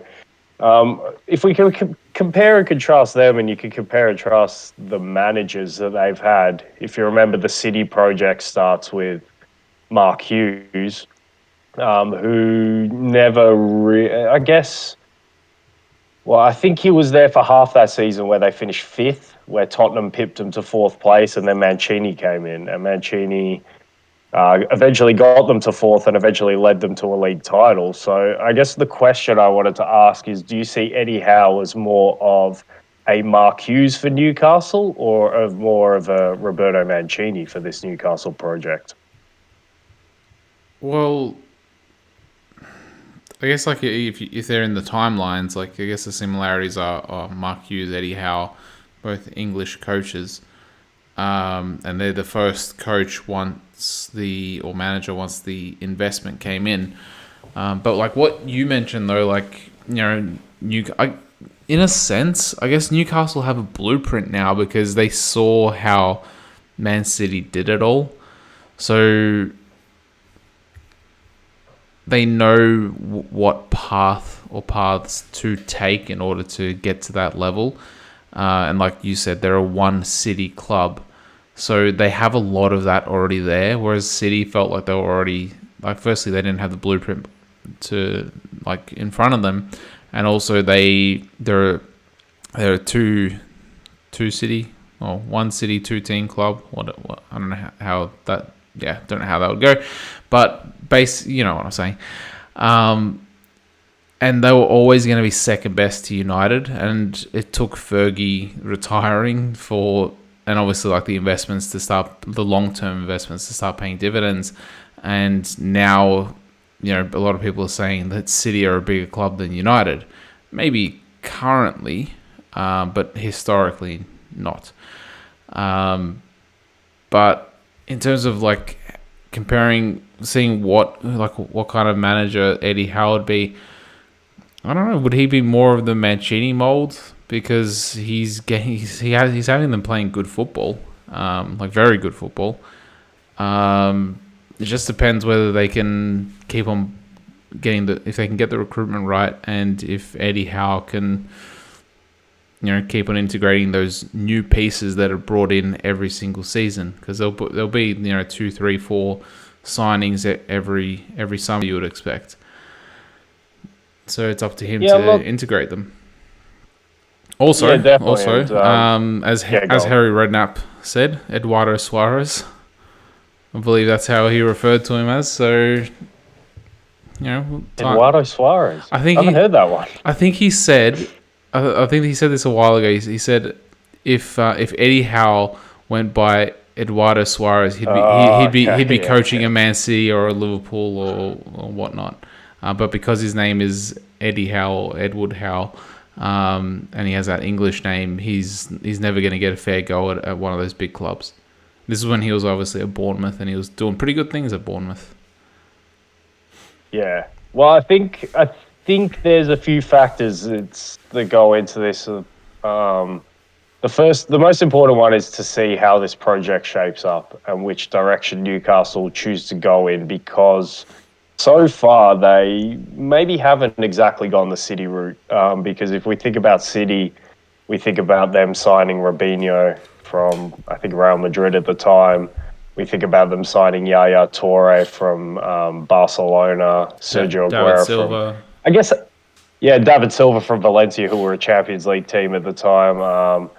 S2: if we can compare and contrast them, and you can compare and contrast the managers that they've had, if you remember, the City project starts with Mark Hughes, who never I guess... Well, I think he was there for half that season where they finished 5th, where Tottenham pipped him to 4th place, and then Mancini came in, and Mancini eventually got them to 4th and eventually led them to a league title. So I guess the question I wanted to ask is, do you see Eddie Howe as more of a Mark Hughes for Newcastle, or more of a Roberto Mancini for this Newcastle project?
S1: Well, I guess like if they're in the timelines, like I guess the similarities are Mark Hughes, Eddie Howe, both English coaches. and they're the first coach or manager once the investment came in. But like what you mentioned though, like in a sense, I guess Newcastle have a blueprint now because they saw how Man City did it all. So they know what paths to take in order to get to that level. And like you said, they're a one city club. So they have a lot of that already there. Whereas City felt like they were already, like, firstly, they didn't have the blueprint to, like, in front of them. And also they're a two city, or one city, two team club. What I don't know how that, don't know how that would go. But you know what I'm saying. And they were always going to be second best to United, and it took Fergie retiring and obviously like the long-term investments to start paying dividends. And now, a lot of people are saying that City are a bigger club than United. Maybe currently, but historically not. But in terms of like seeing what kind of manager Eddie Howe would be, I don't know. Would he be more of the Mancini mold because he's having them playing good football, like very good football. It just depends whether they can keep on if they can get the recruitment right, and if Eddie Howe can, keep on integrating those new pieces that are brought in every single season, because there'll be 2, 3, 4 signings every summer you would expect. So it's up to him to integrate them. Also, as Harry Redknapp said, Eduardo Suarez. I believe that's how he referred to him as. So,
S2: Eduardo Suarez. I haven't heard that one.
S1: I think he said. I think he said this a while ago. He said if Eddie Howe went by Eduardo Suarez, he'd be coaching a Man City or a Liverpool or whatnot. But because his name is Eddie Howe or Edward Howe, and he has that English name, he's never going to get a fair go at one of those big clubs. This is when he was obviously at Bournemouth, and he was doing pretty good things at Bournemouth.
S2: Yeah. Well, I think there's a few factors that go into this. The most important one is to see how this project shapes up and which direction Newcastle choose to go in, because so far they maybe haven't exactly gone the City route. Because if we think about City, we think about them signing Robinho from, I think, Real Madrid at the time. We think about them signing Yaya Toure from Barcelona, Sergio Aguero
S1: Silva.
S2: David Silva from Valencia, who were a Champions League team at the time.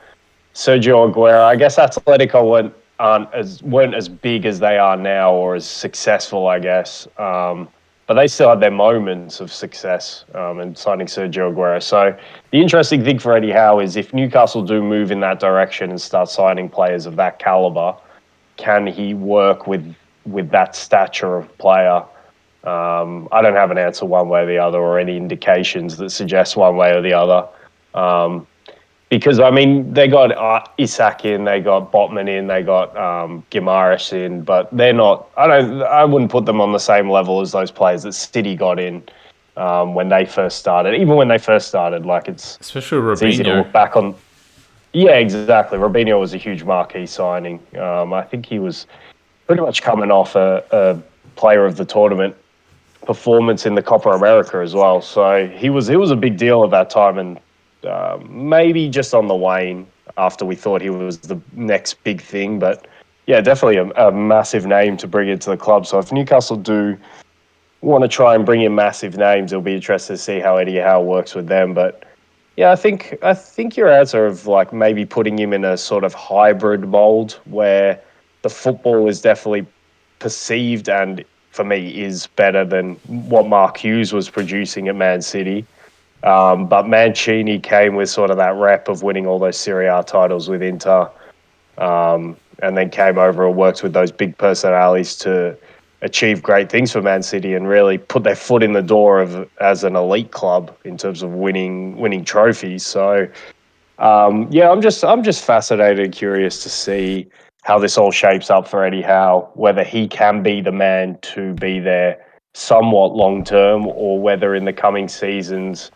S2: Sergio Aguero, I guess Atletico weren't as big as they are now, or as successful, I guess. But they still had their moments of success in signing Sergio Aguero. So the interesting thing for Eddie Howe is if Newcastle do move in that direction and start signing players of that caliber, can he work with that stature of player? I don't have an answer one way or the other, or any indications that suggest one way or the other. Because, I mean, they got Isak in, they got Botman in, they got Guimaraes in, but they're not. I wouldn't put them on the same level as those players that City got in when they first started. Even when they first started,
S1: especially Robinho.
S2: It's easy to look back on. Yeah, exactly. Robinho was a huge marquee signing. I think he was pretty much coming off a player of the tournament performance in the Copa America as well. So it was a big deal at that time, and maybe just on the wane after we thought he was the next big thing. But yeah, definitely a massive name to bring into the club. So if Newcastle do want to try and bring in massive names, it'll be interesting to see how Eddie Howe works with them. But yeah, I think your answer of maybe putting him in a sort of hybrid mold where the football is definitely perceived and, for me, is better than what Mark Hughes was producing at Man City. But Mancini came with sort of that rep of winning all those Serie A titles with Inter, and then came over and worked with those big personalities to achieve great things for Man City and really put their foot in the door as an elite club in terms of winning trophies. So I'm just fascinated and curious to see how this all shapes up for Eddie Howe, whether he can be the man to be there somewhat long term, or whether in the coming seasons,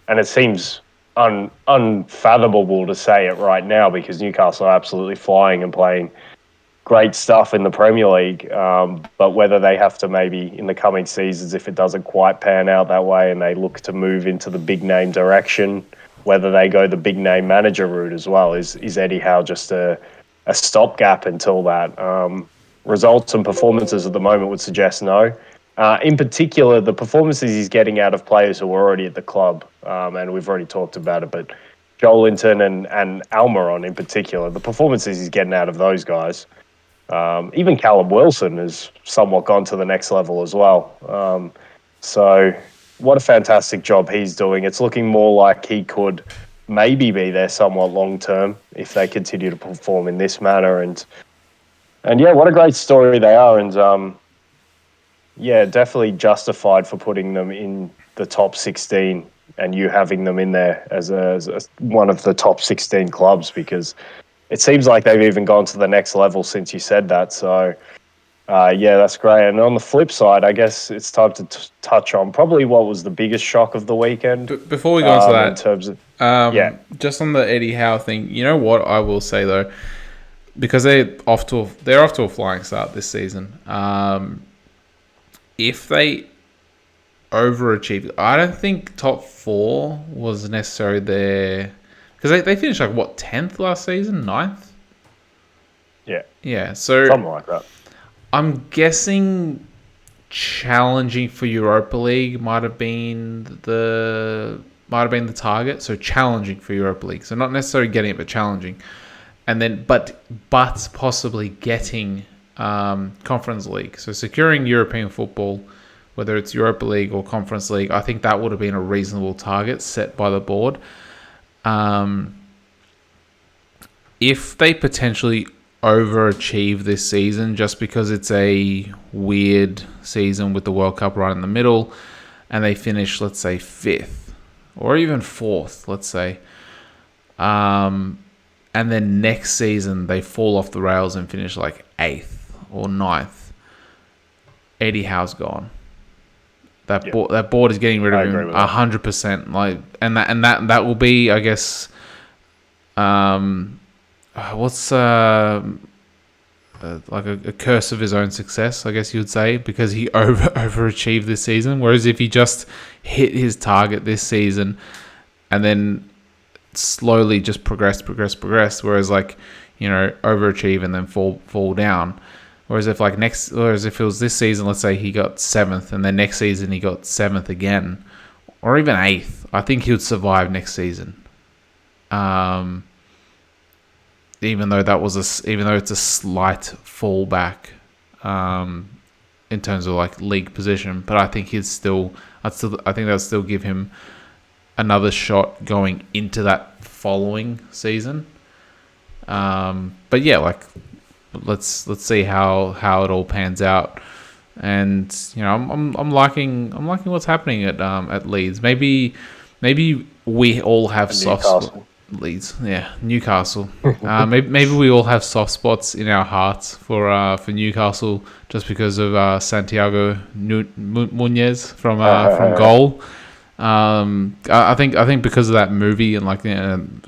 S2: and it seems unfathomable to say it right now because Newcastle are absolutely flying and playing great stuff in the Premier League. But whether they have to maybe in the coming seasons, if it doesn't quite pan out that way and they look to move into the big name direction, whether they go the big name manager route as well, is Eddie Howe just a stopgap until that? Results and performances at the moment would suggest no. In particular, the performances he's getting out of players who are already at the club, and we've already talked about it, but Joelinton and Almiron in particular, the performances he's getting out of those guys. Even Callum Wilson has somewhat gone to the next level as well. So what a fantastic job he's doing. It's looking more like he could maybe be there somewhat long term if they continue to perform in this manner. And yeah, what a great story they are. And yeah, definitely justified for putting them in the top 16 and you having them in there as one of the top 16 clubs, because it seems like they've even gone to the next level since you said that. So, yeah, that's great. And on the flip side, I guess it's time to touch on probably what was the biggest shock of the weekend.
S1: Before we go into that,
S2: in terms of
S1: just on the Eddie Howe thing, you know what I will say though, because they're off to a flying start this season. If they overachieve, I don't think top 4 was necessarily there. Because they finished 10th last season, 9th? Yeah, so
S2: something like that.
S1: I'm guessing challenging for Europa League might have been the target. So challenging for Europa League. So not necessarily getting it, but challenging. And then but possibly getting Conference League. So securing European football, whether it's Europa League or Conference League, I think that would have been a reasonable target set by the board. If they potentially overachieve this season just because it's a weird season with the World Cup right in the middle and they finish, let's say, 5th or even 4th, let's say, and then next season they fall off the rails and finish 8th or 9th, Eddie Howe's gone. That board is getting rid of him 100%. And that will be, I guess, what's a curse of his own success, I guess you would say, because he overachieved this season. Whereas if he just hit his target this season and then slowly just progress, whereas overachieve and then fall down. Whereas if if it was this season, let's say he got 7th, and then next season he got 7th again, or even 8th, I think he would survive next season. Even though it's a slight fallback, in terms of league position, but I think I think that'll still give him another shot going into that following season. But yeah, let's see how it all pans out. And I'm liking what's happening at Leeds. Maybe we all have soft spots. Leeds, yeah, Newcastle. Maybe we all have soft spots in our hearts for Newcastle just because of Santiago Munez from goal. I think because of that movie and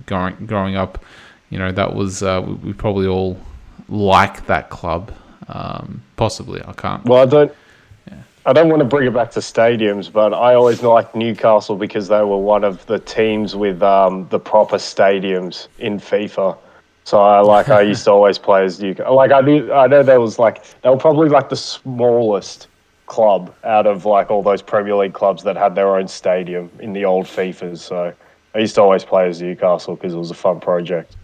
S1: growing up, that was we probably all like that club. Possibly, I can't.
S2: Well, I don't want to bring it back to stadiums, but I always liked Newcastle because they were one of the teams with the proper stadiums in FIFA. So I used to always play as Newcastle. I know there was they were probably the smallest club out of all those Premier League clubs that had their own stadium in the old FIFAs. So I used to always play as Newcastle because it was a fun project.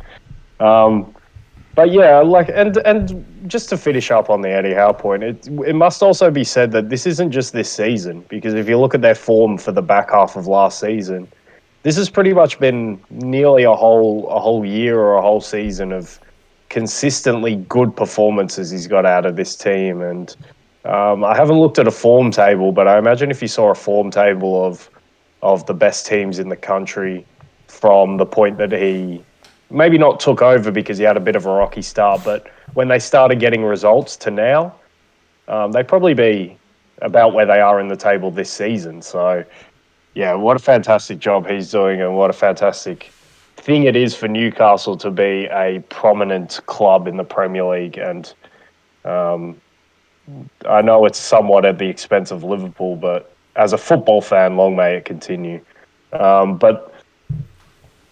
S2: But yeah, and just to finish up on the Eddie Howe point, it must also be said that this isn't just this season, because if you look at their form for the back half of last season, this has pretty much been nearly a whole year or a whole season of consistently good performances he's got out of this team. And I haven't looked at a form table, but I imagine if you saw a form table of the best teams in the country from the point that he maybe not took over because he had a bit of a rocky start, but when they started getting results to now, they'd probably be about where they are in the table this season. So, yeah, what a fantastic job he's doing, and what a fantastic thing it is for Newcastle to be a prominent club in the Premier League. And I know it's somewhat at the expense of Liverpool, but as a football fan, long may it continue. But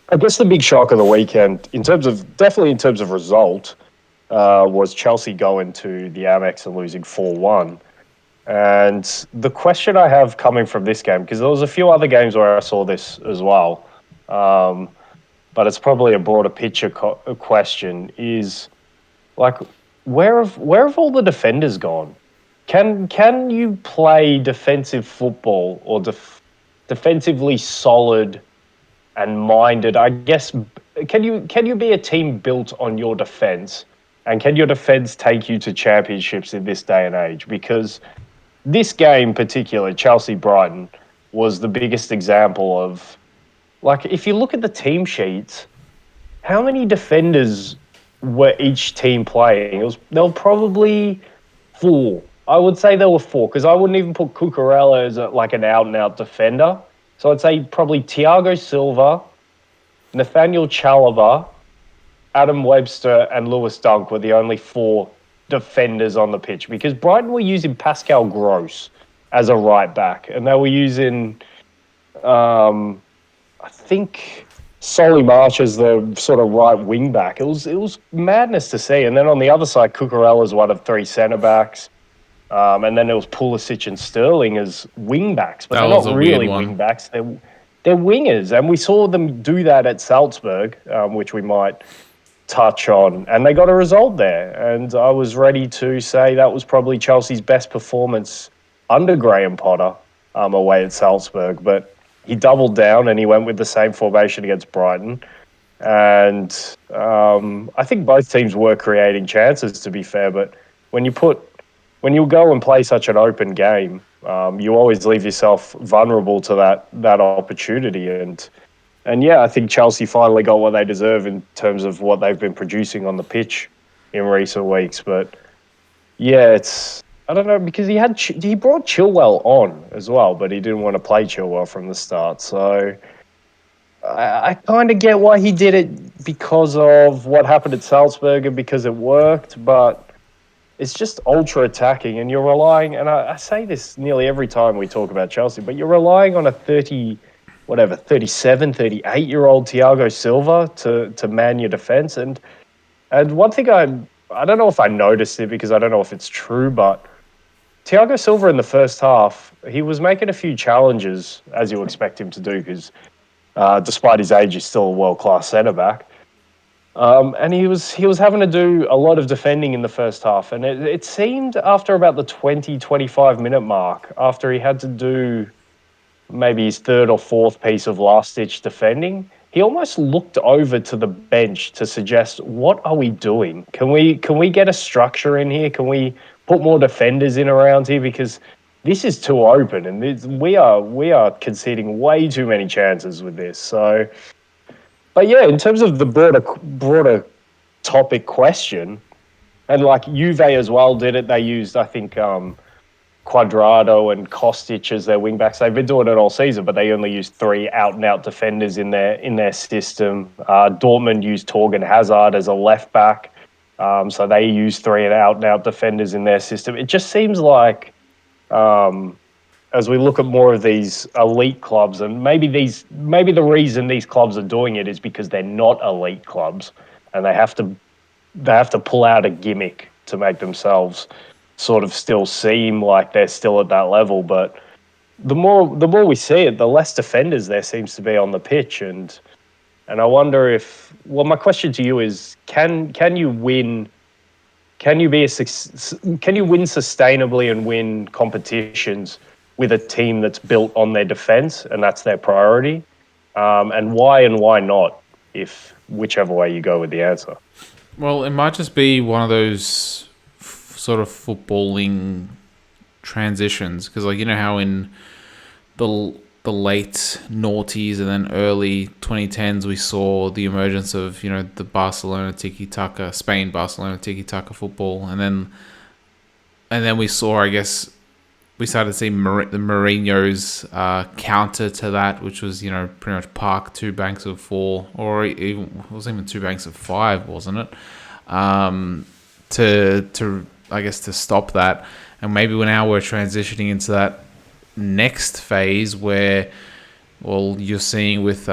S2: I guess the big shock of the weekend, definitely in terms of result, was Chelsea going to the Amex and losing 4-1. And the question I have coming from this game, because there was a few other games where I saw this as well, but it's probably a broader picture question, is like, where have all the defenders gone? Can you play defensive football or defensively solid and minded? I guess can you be a team built on your defense, and can your defense take you to championships in this day and age? Because this game, particularly Chelsea Brighton, was the biggest example of, like, if you look at the team sheets, how many defenders were each team playing? There were probably four. I would say there were four, because I wouldn't even put Cucurella as like an out and out defender. So I'd say probably Thiago Silva, Nathaniel Chalobah, Adam Webster, and Lewis Dunk were the only four defenders on the pitch, because Brighton were using Pascal Gross as a right back, and they were using, I think, Solly March as the sort of right wing back. It was madness to see. And then on the other side, Cucurella is one of three centre backs. And then it was Pulisic and Sterling as wing backs, but
S1: That
S2: they're
S1: was
S2: not
S1: a weird
S2: really
S1: one.
S2: wing backs. They're wingers, and we saw them do that at Salzburg, which we might touch on, and they got a result there. And I was ready to say that was probably Chelsea's best performance under Graham Potter, away at Salzburg, but he doubled down and he went with the same formation against Brighton. And I think both teams were creating chances, to be fair, but when you go and play such an open game, you always leave yourself vulnerable to that opportunity. And yeah, I think Chelsea finally got what they deserve in terms of what they've been producing on the pitch in recent weeks. But yeah, I don't know, because he brought Chilwell on as well, but he didn't want to play Chilwell from the start. So I kind of get why he did it, because of what happened at Salzburg and because it worked, but it's just ultra attacking, and you're relying, and I say this nearly every time we talk about Chelsea, but you're relying on a 37, 38-year-old Thiago Silva to man your defense. And one thing I don't know if I noticed it, because I don't know if it's true, but Thiago Silva in the first half, he was making a few challenges, as you expect him to do, because despite his age, he's still a world-class centre-back. And he was having to do a lot of defending in the first half. And it seemed after about the 25-minute mark, after he had to do maybe his third or fourth piece of last-ditch defending, he almost looked over to the bench to suggest, what are we doing? Can we get a structure in here? Can we put more defenders in around here? Because this is too open, and we are conceding way too many chances with this. So, but yeah, in terms of the broader topic question, and like Juve as well did it. They used, I think, Quadrado and Kostic as their wingbacks. They've been doing it all season, but they only used three out-and-out defenders in their system. Dortmund used Torgan Hazard as a left back, so they used three out-and-out defenders in their system. It just seems like, as we look at more of these elite clubs, and maybe the reason these clubs are doing it is because they're not elite clubs, and they have to pull out a gimmick to make themselves sort of still seem like they're still at that level. But the more we see it, the less defenders there seems to be on the pitch, and I wonder if, well, my question to you is, can you win? Can you win sustainably and win competitions with a team that's built on their defense and that's their priority? And why not, if whichever way you go with the answer?
S1: Well, it might just be one of those sort of footballing transitions, because, like, you know how in the the late noughties and then early 2010s, we saw the emergence of the Barcelona tiki taka, Spain Barcelona tiki taka football, and then we saw, I guess, we started to see the Mourinho's counter to that, which was pretty much park two banks of four, or even it was even two banks of five, wasn't it? To I guess to stop that, and maybe now we're transitioning into that next phase where, well, you're seeing with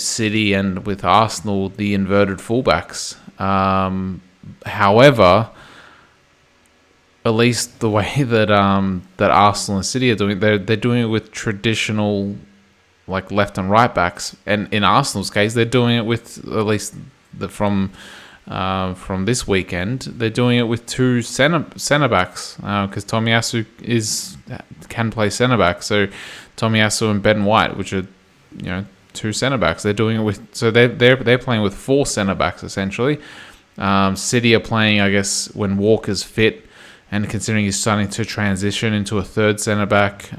S1: City and with Arsenal the inverted fullbacks. However, at least the way that that Arsenal and City are doing, they're doing it with traditional like left and right backs, and in Arsenal's case, they're doing it with, at least from this weekend, they're doing it with two centre backs because Tomiyasu can play centre back. So Tomiyasu and Ben White, which are two centre backs, they're doing it with. So they're playing with four centre backs essentially. City are playing, I guess, when Walker's fit, and considering he's starting to transition into a third centre back,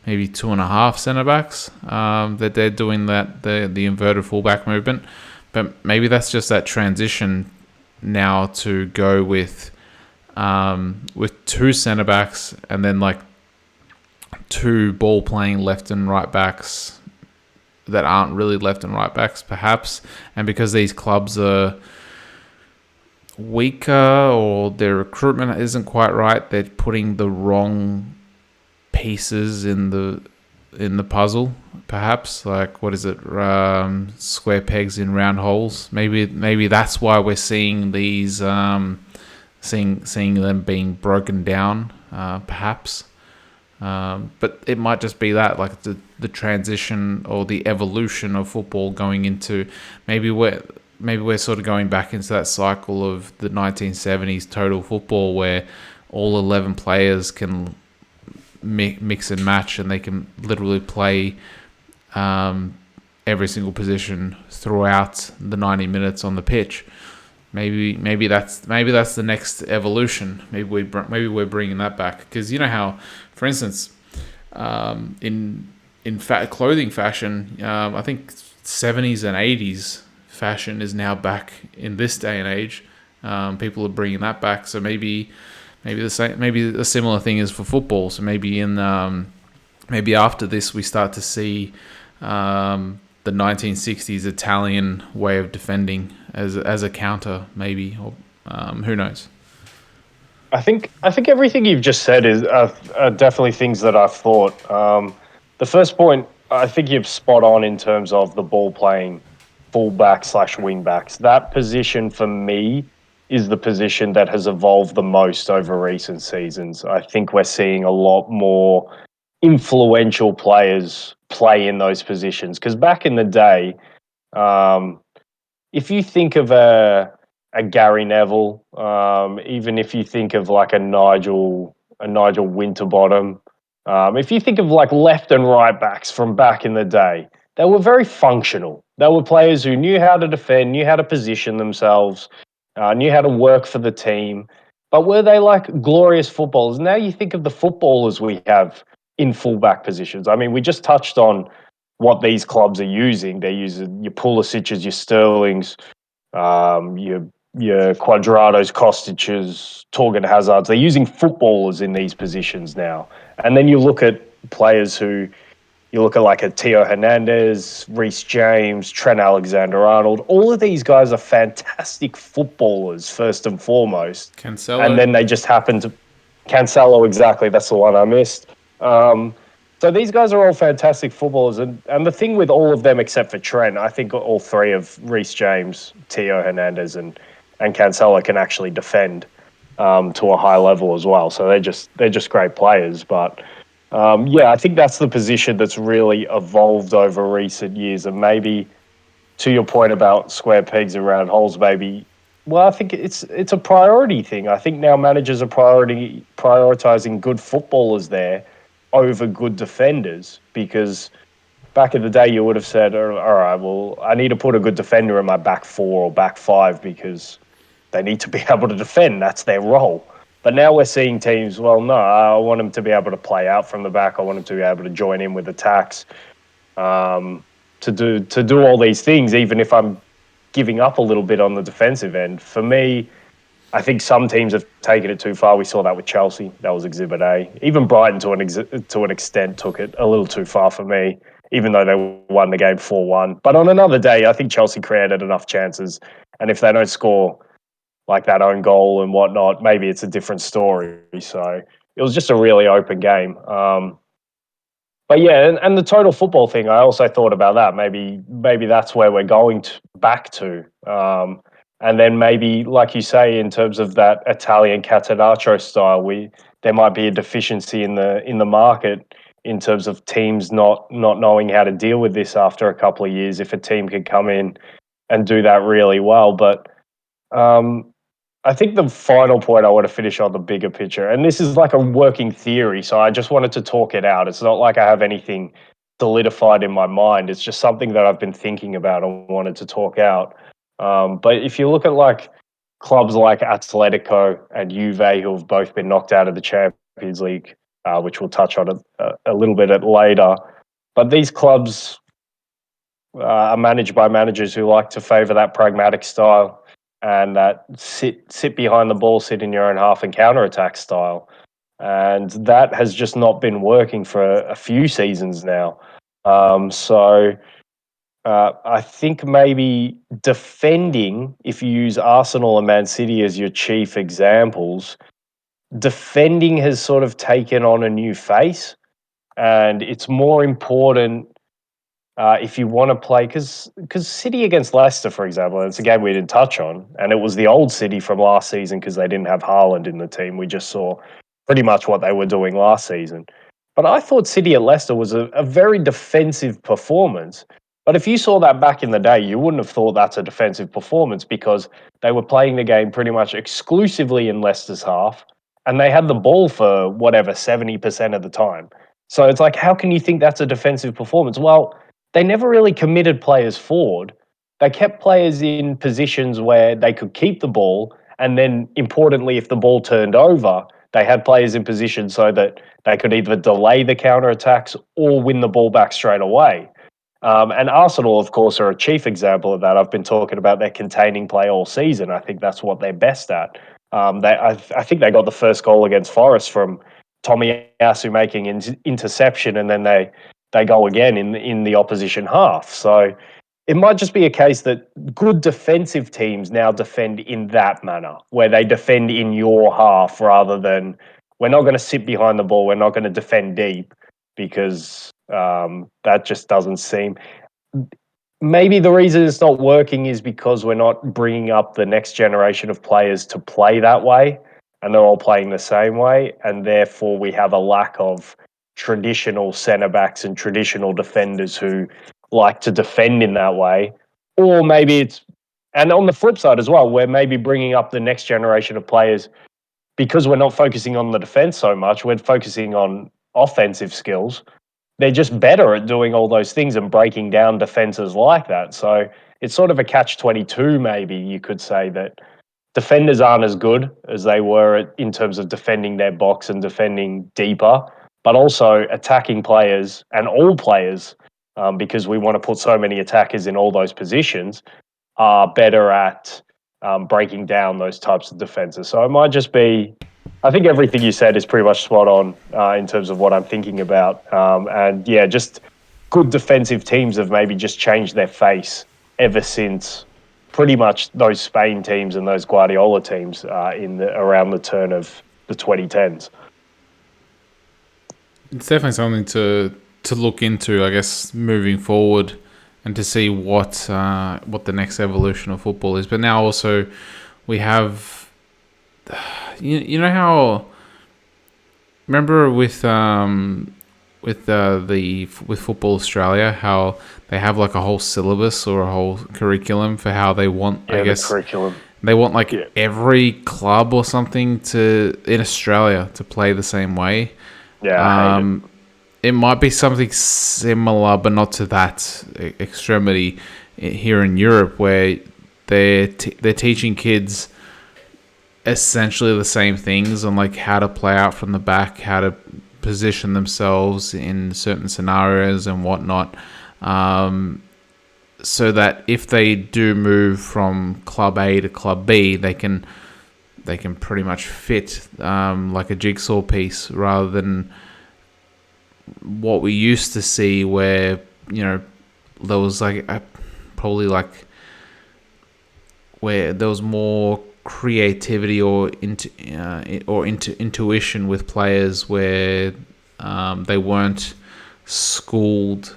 S1: maybe 2.5 centre backs, that they're doing the inverted fullback movement. But maybe that's just that transition now to go with two centre backs and then like two ball playing left and right backs that aren't really left and right backs, perhaps. And because these clubs are weaker or their recruitment isn't quite right, they're putting the wrong pieces in the puzzle, perhaps. Like, what is it? Square pegs in round holes. Maybe that's why we're seeing these, seeing them being broken down, perhaps. But it might just be that, like the transition or the evolution of football going into maybe we're sort of going back into that cycle of the 1970s total football where all 11 players can mix and match, and they can literally play every single position throughout the 90 minutes on the pitch. Maybe that's the next evolution. Maybe we're bringing that back, because how, for instance, in clothing fashion, I think 70s and 80s fashion is now back in this day and age. People are bringing that back, so maybe a similar thing is for football. So maybe maybe after this we start to see the 1960s Italian way of defending as a counter, maybe, or who knows.
S2: I think everything you've just said is are definitely things that I've thought. The first point, I think you're spot on in terms of the ball playing fullback / wing backs. That position for me is the position that has evolved the most over recent seasons. I think we're seeing a lot more influential players play in those positions. Because back in the day, if you think of a Gary Neville, even if you think of like a Nigel Winterbottom, if you think of like left and right backs from back in the day, they were very functional. They were players who knew how to defend, knew how to position themselves, knew how to work for the team. But were they like glorious footballers? Now you think of the footballers we have in fullback positions. I mean, we just touched on what these clubs are using. They're using your Pulisic's, your Sterling's, your Quadrados, Kostich's, Torgan Hazards. They're using footballers in these positions now. And then you look at players who, you look at like a Theo Hernandez, Reece James, Trent Alexander-Arnold. All of these guys are fantastic footballers, first and foremost.
S1: Cancelo.
S2: And then they just happen to... Cancelo, exactly. That's the one I missed. So these guys are all fantastic footballers. And the thing with all of them except for Trent, I think all three of Reece James, Theo Hernandez and Cancelo can actually defend to a high level as well. So they're just great players. But... I think that's the position that's really evolved over recent years. And maybe, to your point about square pegs and round holes, maybe, well, I think it's a priority thing. I think now managers are prioritizing good footballers there over good defenders, because back in the day you would have said, all right, well, I need to put a good defender in my back four or back five because they need to be able to defend. That's their role. But now we're seeing teams, well, no, I want them to be able to play out from the back. I want them to be able to join in with attacks, to do all these things, even if I'm giving up a little bit on the defensive end. For me, I think some teams have taken it too far. We saw that with Chelsea. That was Exhibit A. Even Brighton, to an extent, took it a little too far for me, even though they won the game 4-1. But on another day, I think Chelsea created enough chances. And if they don't score like that own goal and whatnot, maybe it's a different story. So it was just a really open game. But yeah, and the total football thing, I also thought about that. Maybe that's where we're going back to. And then maybe, like you say, in terms of that Italian catenaccio style, there might be a deficiency in the market in terms of teams not knowing how to deal with this after a couple of years. If a team could come in and do that really well, but I think the final point I want to finish on the bigger picture, and this is like a working theory, so I just wanted to talk it out. It's not like I have anything solidified in my mind. It's just something that I've been thinking about and wanted to talk out. But if you look at like clubs like Atletico and Juve, who have both been knocked out of the Champions League, which we'll touch on a little bit later, but these clubs are managed by managers who like to favour that pragmatic style and that sit behind the ball, sit in your own half and counter-attack style. And that has just not been working for a few seasons now. So I think maybe defending, if you use Arsenal and Man City as your chief examples, defending has sort of taken on a new face. And it's more important if you want to play, because City against Leicester, for example, it's a game we didn't touch on, and it was the old City from last season because they didn't have Haaland in the team. We just saw pretty much what they were doing last season. But I thought City at Leicester was a very defensive performance. But if you saw that back in the day, you wouldn't have thought that's a defensive performance because they were playing the game pretty much exclusively in Leicester's half, and they had the ball for whatever 70% of the time. So it's like, how can you think that's a defensive performance? Well, they never really committed players forward. They kept players in positions where they could keep the ball. And then, importantly, if the ball turned over, they had players in position so that they could either delay the counterattacks or win the ball back straight away. And Arsenal, of course, are a chief example of that. I've been talking about their containing play all season. I think that's what they're best at. I think they got the first goal against Forest from Tomiyasu making an interception, and then they go again in the opposition half. So it might just be a case that good defensive teams now defend in that manner, where they defend in your half rather than we're not going to sit behind the ball, we're not going to defend deep because that just doesn't seem. Maybe the reason it's not working is because we're not bringing up the next generation of players to play that way, and they're all playing the same way, and therefore we have a lack of traditional centre backs and traditional defenders who like to defend in that way. Or maybe it's, and on the flip side as well, we're maybe bringing up the next generation of players because we're not focusing on the defence so much, we're focusing on offensive skills. They're just better at doing all those things and breaking down defenses like that. So it's sort of a catch-22, maybe you could say, that defenders aren't as good as they were in terms of defending their box and defending deeper, but also attacking players and all players, because we want to put so many attackers in all those positions, are better at breaking down those types of defenses. So it might just be, I think everything you said is pretty much spot on in terms of what I'm thinking about. And yeah, just good defensive teams have maybe just changed their face ever since pretty much those Spain teams and those Guardiola teams around the turn of the 2010s.
S1: It's definitely something to look into, I guess, moving forward, and to see what the next evolution of football is. But now also we have, you know how, remember with Football Australia, how they have like a whole syllabus or a whole curriculum for how they want, I guess,
S2: the curriculum.
S1: They want like every club or something in Australia to play the same way.
S2: Yeah, I hate
S1: it might be something similar, but not to that extremity here in Europe, where they're teaching kids essentially the same things on like how to play out from the back, how to position themselves in certain scenarios and whatnot, so that if they do move from club A to club B, they can pretty much fit like a jigsaw piece, rather than what we used to see, where there was like probably like where there was more creativity or intuition with players, where they weren't schooled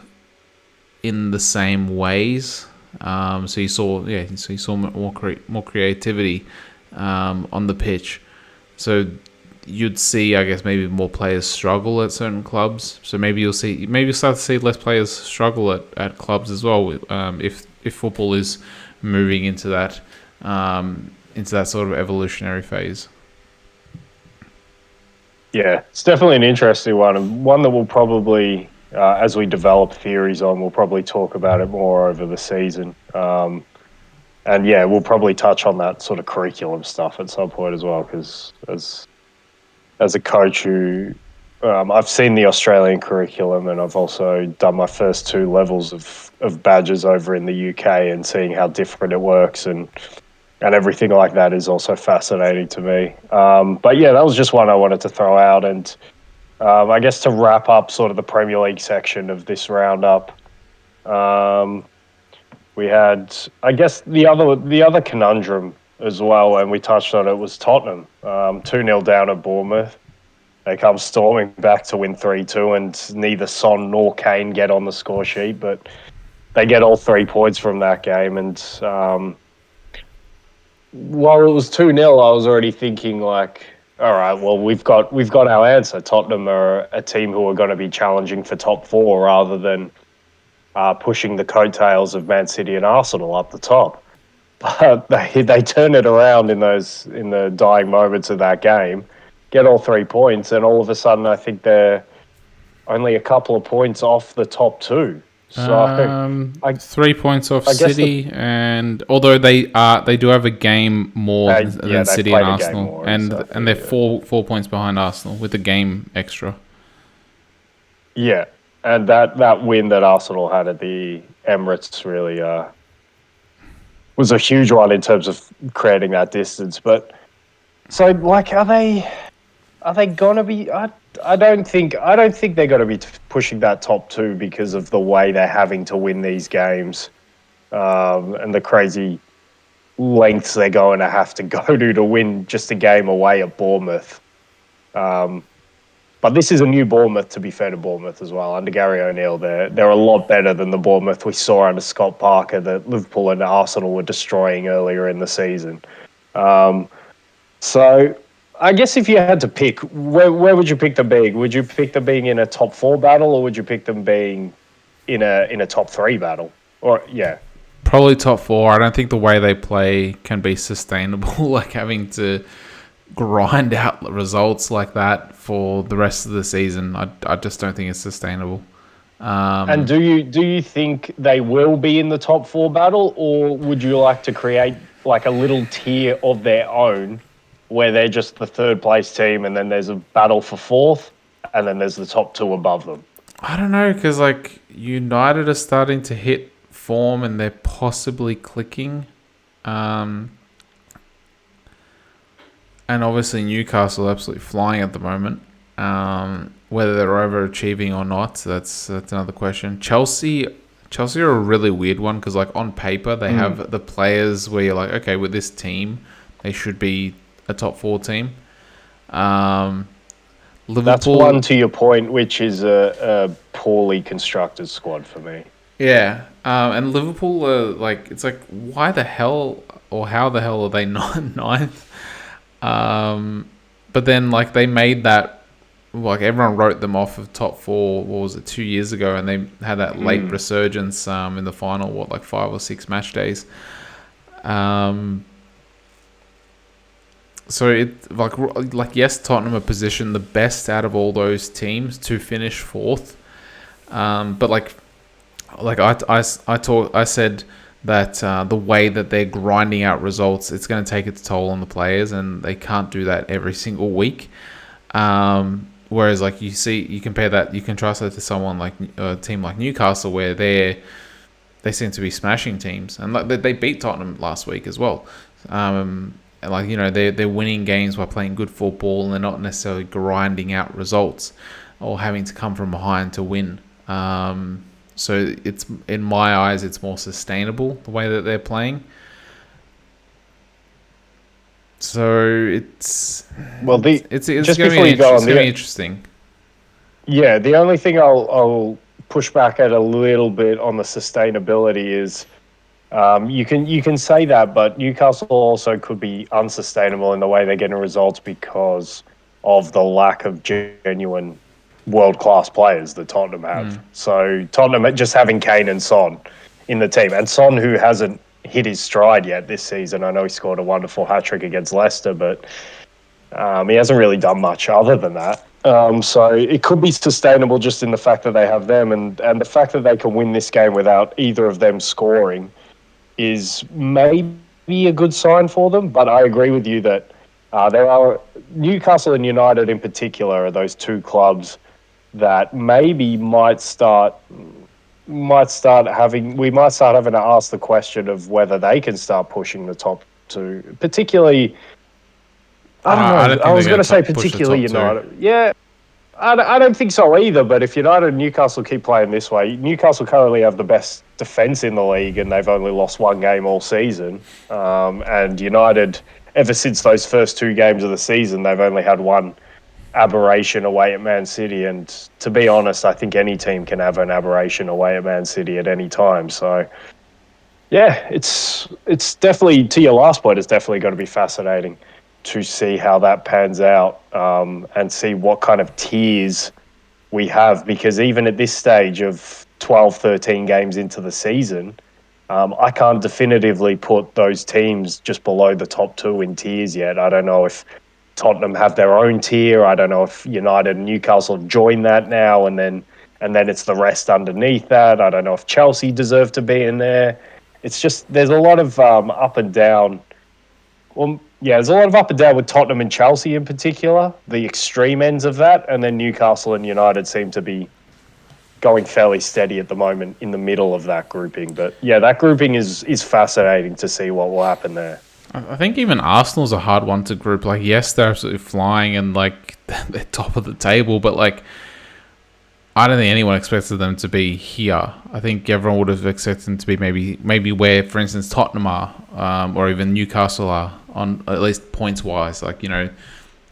S1: in the same ways. So you saw more creativity on the pitch. So you'd see, I guess, maybe more players struggle at certain clubs. So maybe you'll start to see less players struggle at clubs as well. If football is moving into that sort of evolutionary phase.
S2: Yeah, it's definitely an interesting one, and one that we'll probably, as we develop theories on, we'll probably talk about it more over the season. And yeah, we'll probably touch on that sort of curriculum stuff at some point as well, because as a coach who, I've seen the Australian curriculum, and I've also done my first 2 levels of badges over in the UK, and seeing how different it works and everything like that is also fascinating to me. But yeah, that was just one I wanted to throw out. And I guess to wrap up sort of the Premier League section of this roundup, we had, I guess, the other conundrum as well, and we touched on it, was Tottenham. 2-0 down at Bournemouth. They come storming back to win 3-2, and neither Son nor Kane get on the score sheet, but they get all 3 points from that game. And while it was 2-0, I was already thinking like, all right, well, we've got our answer. Tottenham are a team who are going to be challenging for top 4 rather than pushing the coattails of Man City and Arsenal up the top. But they turn it around in the dying moments of that game, get all 3 points, and all of a sudden I think they're only a couple of points off the top 2. So
S1: 3 points off City, and although they do have a game more than City and Arsenal, and they're 4 points behind Arsenal with a game extra.
S2: Yeah, and that win that Arsenal had at the Emirates really was a huge one in terms of creating that distance. But so, like, are they gonna be? I don't think they're going to be pushing that top 2 because of the way they're having to win these games, and the crazy lengths they're going to have to go to win just a game away at Bournemouth. But this is a new Bournemouth, to be fair to Bournemouth as well. Under Gary O'Neill, they're a lot better than the Bournemouth we saw under Scott Parker that Liverpool and Arsenal were destroying earlier in the season. So I guess if you had to pick, where would you pick them being? Would you pick them being in a top 4 battle, or would you pick them being in a top 3 battle? Or yeah,
S1: probably top 4. I don't think the way they play can be sustainable. Like having to grind out results like that for the rest of the season, I just don't think it's sustainable.
S2: And do you think they will be in the top 4 battle, or would you like to create like a little tier of their own, where they're just the 3rd place team, and then there's a battle for 4th, and then there's the top 2 above them?
S1: I don't know, because like United are starting to hit form, and they're possibly clicking. And obviously Newcastle are absolutely flying at the moment. Whether they're overachieving or not, that's another question. Chelsea are a really weird one, because like on paper they have the players where you're like, okay, with this team they should be a top 4 team. Liverpool,
S2: that's one to your point, which is a poorly constructed squad for me.
S1: Yeah, and Liverpool are like, it's like, why the hell or how the hell are they not 9th? But then like they made that, like everyone wrote them off of top 4. What was it, 2 years ago, and they had that late resurgence in the final. 5 or 6 match days. So it like yes, Tottenham are positioned the best out of all those teams to finish 4th. But like I said that the way that they're grinding out results, it's going to take its toll on the players, and they can't do that every single week. Whereas, like, you compare that, you contrast that to someone like a team like Newcastle, where they seem to be smashing teams, and like they beat Tottenham last week as well. And like, they're winning games by playing good football, and they're not necessarily grinding out results or having to come from behind to win. So it's, in my eyes, it's more sustainable the way that they're playing. So it's going to be interesting.
S2: Yeah, the only thing I'll push back at a little bit on the sustainability is you can say that, but Newcastle also could be unsustainable in the way they're getting results because of the lack of genuine world-class players that Tottenham have. So Tottenham just having Kane and Son in the team, and Son, who hasn't hit his stride yet this season. I know he scored a wonderful hat-trick against Leicester, but he hasn't really done much other than that. So it could be sustainable just in the fact that they have them, and the fact that they can win this game without either of them scoring is maybe a good sign for them. But I agree with you that there are Newcastle and United in particular are those two clubs that maybe might start having to ask the question of whether they can start pushing the top two, particularly. I don't know. I was going to say particularly United. Yeah, I don't think so either. But if United and Newcastle keep playing this way, Newcastle currently have the best defence in the league, and they've only lost one game all season. And United, ever since those first two games of the season, they've only had one aberration away at Man City. And to be honest, I think any team can have an aberration away at Man City at any time. So, yeah, it's definitely, to your last point, it's definitely going to be fascinating to see how that pans out, and see what kind of tiers we have. Because even at this stage of 12, 13 games into the season, I can't definitively put those teams just below the top two in tiers yet. I don't know if Tottenham have their own tier. I don't know if United and Newcastle join that now, and then it's the rest underneath that. I don't know if Chelsea deserve to be in there. It's just, there's a lot of up and down. Well, yeah, there's a lot of up and down with Tottenham and Chelsea in particular, the extreme ends of that, and then Newcastle and United seem to be going fairly steady at the moment in the middle of that grouping. But yeah, that grouping is fascinating to see what will happen there.
S1: I think even Arsenal's a hard one to group. Like, yes, they're absolutely flying and like they're top of the table, but like, I don't think anyone expected them to be here. I think everyone would have expected them to be maybe where, for instance, Tottenham are, or even Newcastle are, on at least points wise. Like, and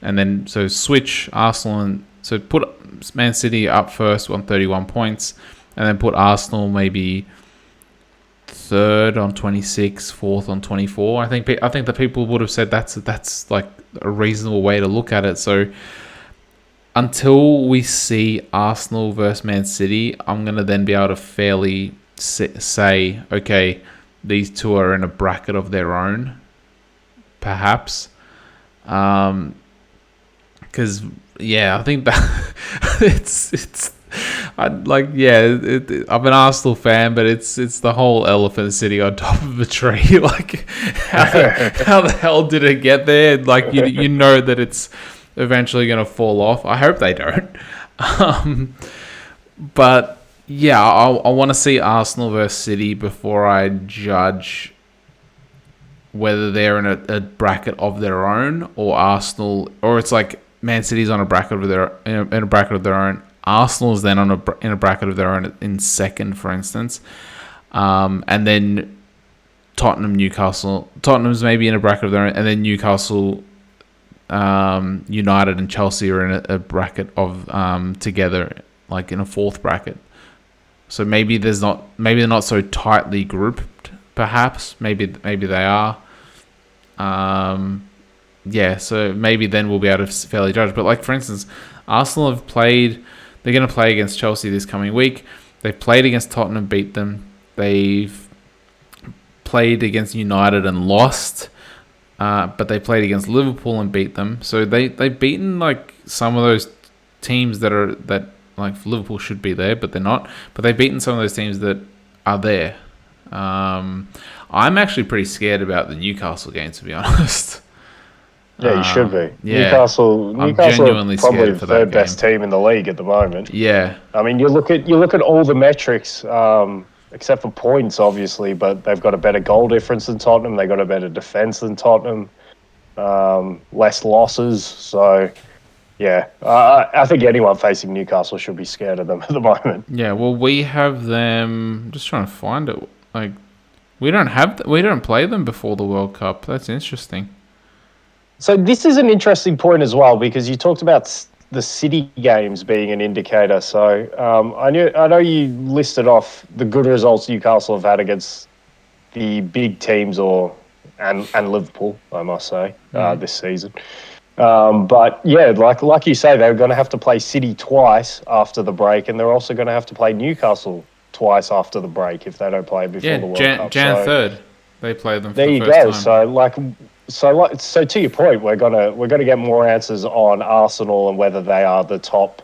S1: then so switch Arsenal, and so put Man City up first on 31 points, and then put Arsenal maybe third on 26, fourth on 24. I think the people would have said that's like a reasonable way to look at it. So until we see Arsenal versus Man City, I'm going to then be able to fairly say, okay, these two are in a bracket of their own, perhaps. Because, yeah, I think that I'm an Arsenal fan, but it's the whole elephant sitting on top of a tree. Like, how the hell did it get there? Like, you know that it's eventually going to fall off. I hope they don't. But yeah, I want to see Arsenal versus City before I judge whether they're in a bracket of their own, or Arsenal, or it's like Man City's on a bracket of their own. Arsenal's then in a bracket of their own in second, for instance, and then Tottenham's maybe in a bracket of their own, and then Newcastle, United and Chelsea are in a bracket of together, like in a fourth bracket. So maybe they're not so tightly grouped. Perhaps maybe they are. Yeah. So maybe then we'll be able to fairly judge. But like, for instance, Arsenal have played. They're going to play against Chelsea this coming week. They've played against Tottenham, beat them. They've played against United and lost. But they played against Liverpool and beat them. So they've beaten like some of those teams that like Liverpool should be there, but they're not. But they've beaten some of those teams that are there. I'm actually pretty scared about the Newcastle game, to be honest.
S2: Yeah, you should be.
S1: Yeah, I'm
S2: Newcastle are
S1: genuinely
S2: probably
S1: scared
S2: the
S1: for that
S2: third
S1: game.
S2: best team in the league at the moment.
S1: Yeah,
S2: I mean, you look at all the metrics, except for points, obviously, but they've got a better goal difference than Tottenham. They've got a better defense than Tottenham. Less losses. So yeah, I think anyone facing Newcastle should be scared of them at the moment.
S1: yeah. Well, we have them. I'm just trying to find it. Like we don't play them before the World Cup. That's interesting.
S2: So this is an interesting point as well because you talked about the City games being an indicator. So I know you listed off the good results Newcastle have had against the big teams and Liverpool, I must say, this season. But yeah, like you say, they're going to have to play City twice after the break, and they're also going to have to play Newcastle twice after the break if they don't play before
S1: Yeah,
S2: the World
S1: Jan
S2: Cup.
S1: Jan
S2: So
S1: 3rd, they play them for
S2: there
S1: the
S2: you
S1: first
S2: go.
S1: time.
S2: So to your point, we're gonna get more answers on Arsenal and whether they are a top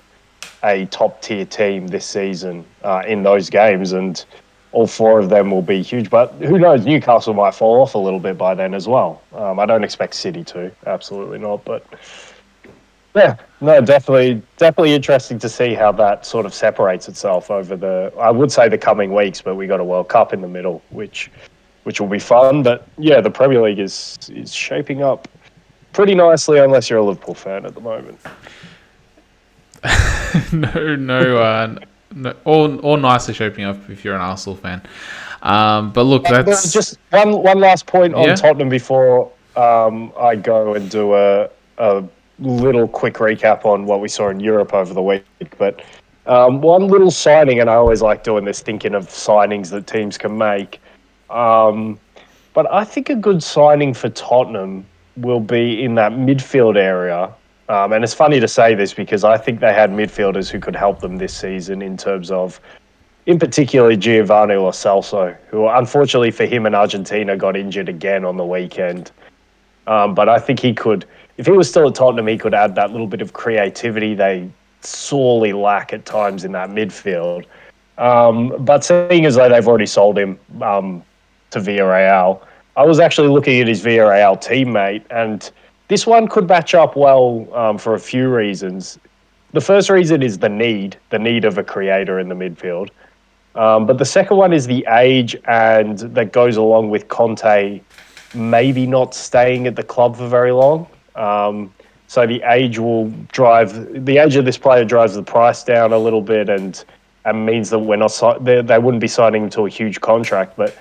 S2: tier team this season in those games, and all four of them will be huge. But who knows? Newcastle might fall off a little bit by then as well. I don't expect City to, absolutely not. But yeah, no, definitely interesting to see how that sort of separates itself over I would say the coming weeks. But we got a World Cup in the middle, which will be fun. But yeah, the Premier League is shaping up pretty nicely, unless you're a Liverpool fan at the moment.
S1: No, all nicely shaping up if you're an Arsenal fan. But look, that's
S2: Just one last point on
S1: yeah.
S2: Tottenham before I go and do a little quick recap on what we saw in Europe over the week. But one little signing, and I always like doing this, thinking of signings that teams can make. But I think a good signing for Tottenham will be in that midfield area. And it's funny to say this because I think they had midfielders who could help them this season in terms of, in particular, Giovanni Lo Celso, who unfortunately for him in Argentina got injured again on the weekend. But I think he could, if he was still at Tottenham, he could add that little bit of creativity they sorely lack at times in that midfield. But seeing as though they've already sold him to Villarreal, I was actually looking at his Villarreal teammate, and this one could match up well for a few reasons. The first reason is the need of a creator in the midfield. But the second one is the age, and that goes along with Conte maybe not staying at the club for very long. So the age of this player drives the price down a little bit, and means that they wouldn't be signing him to a huge contract. But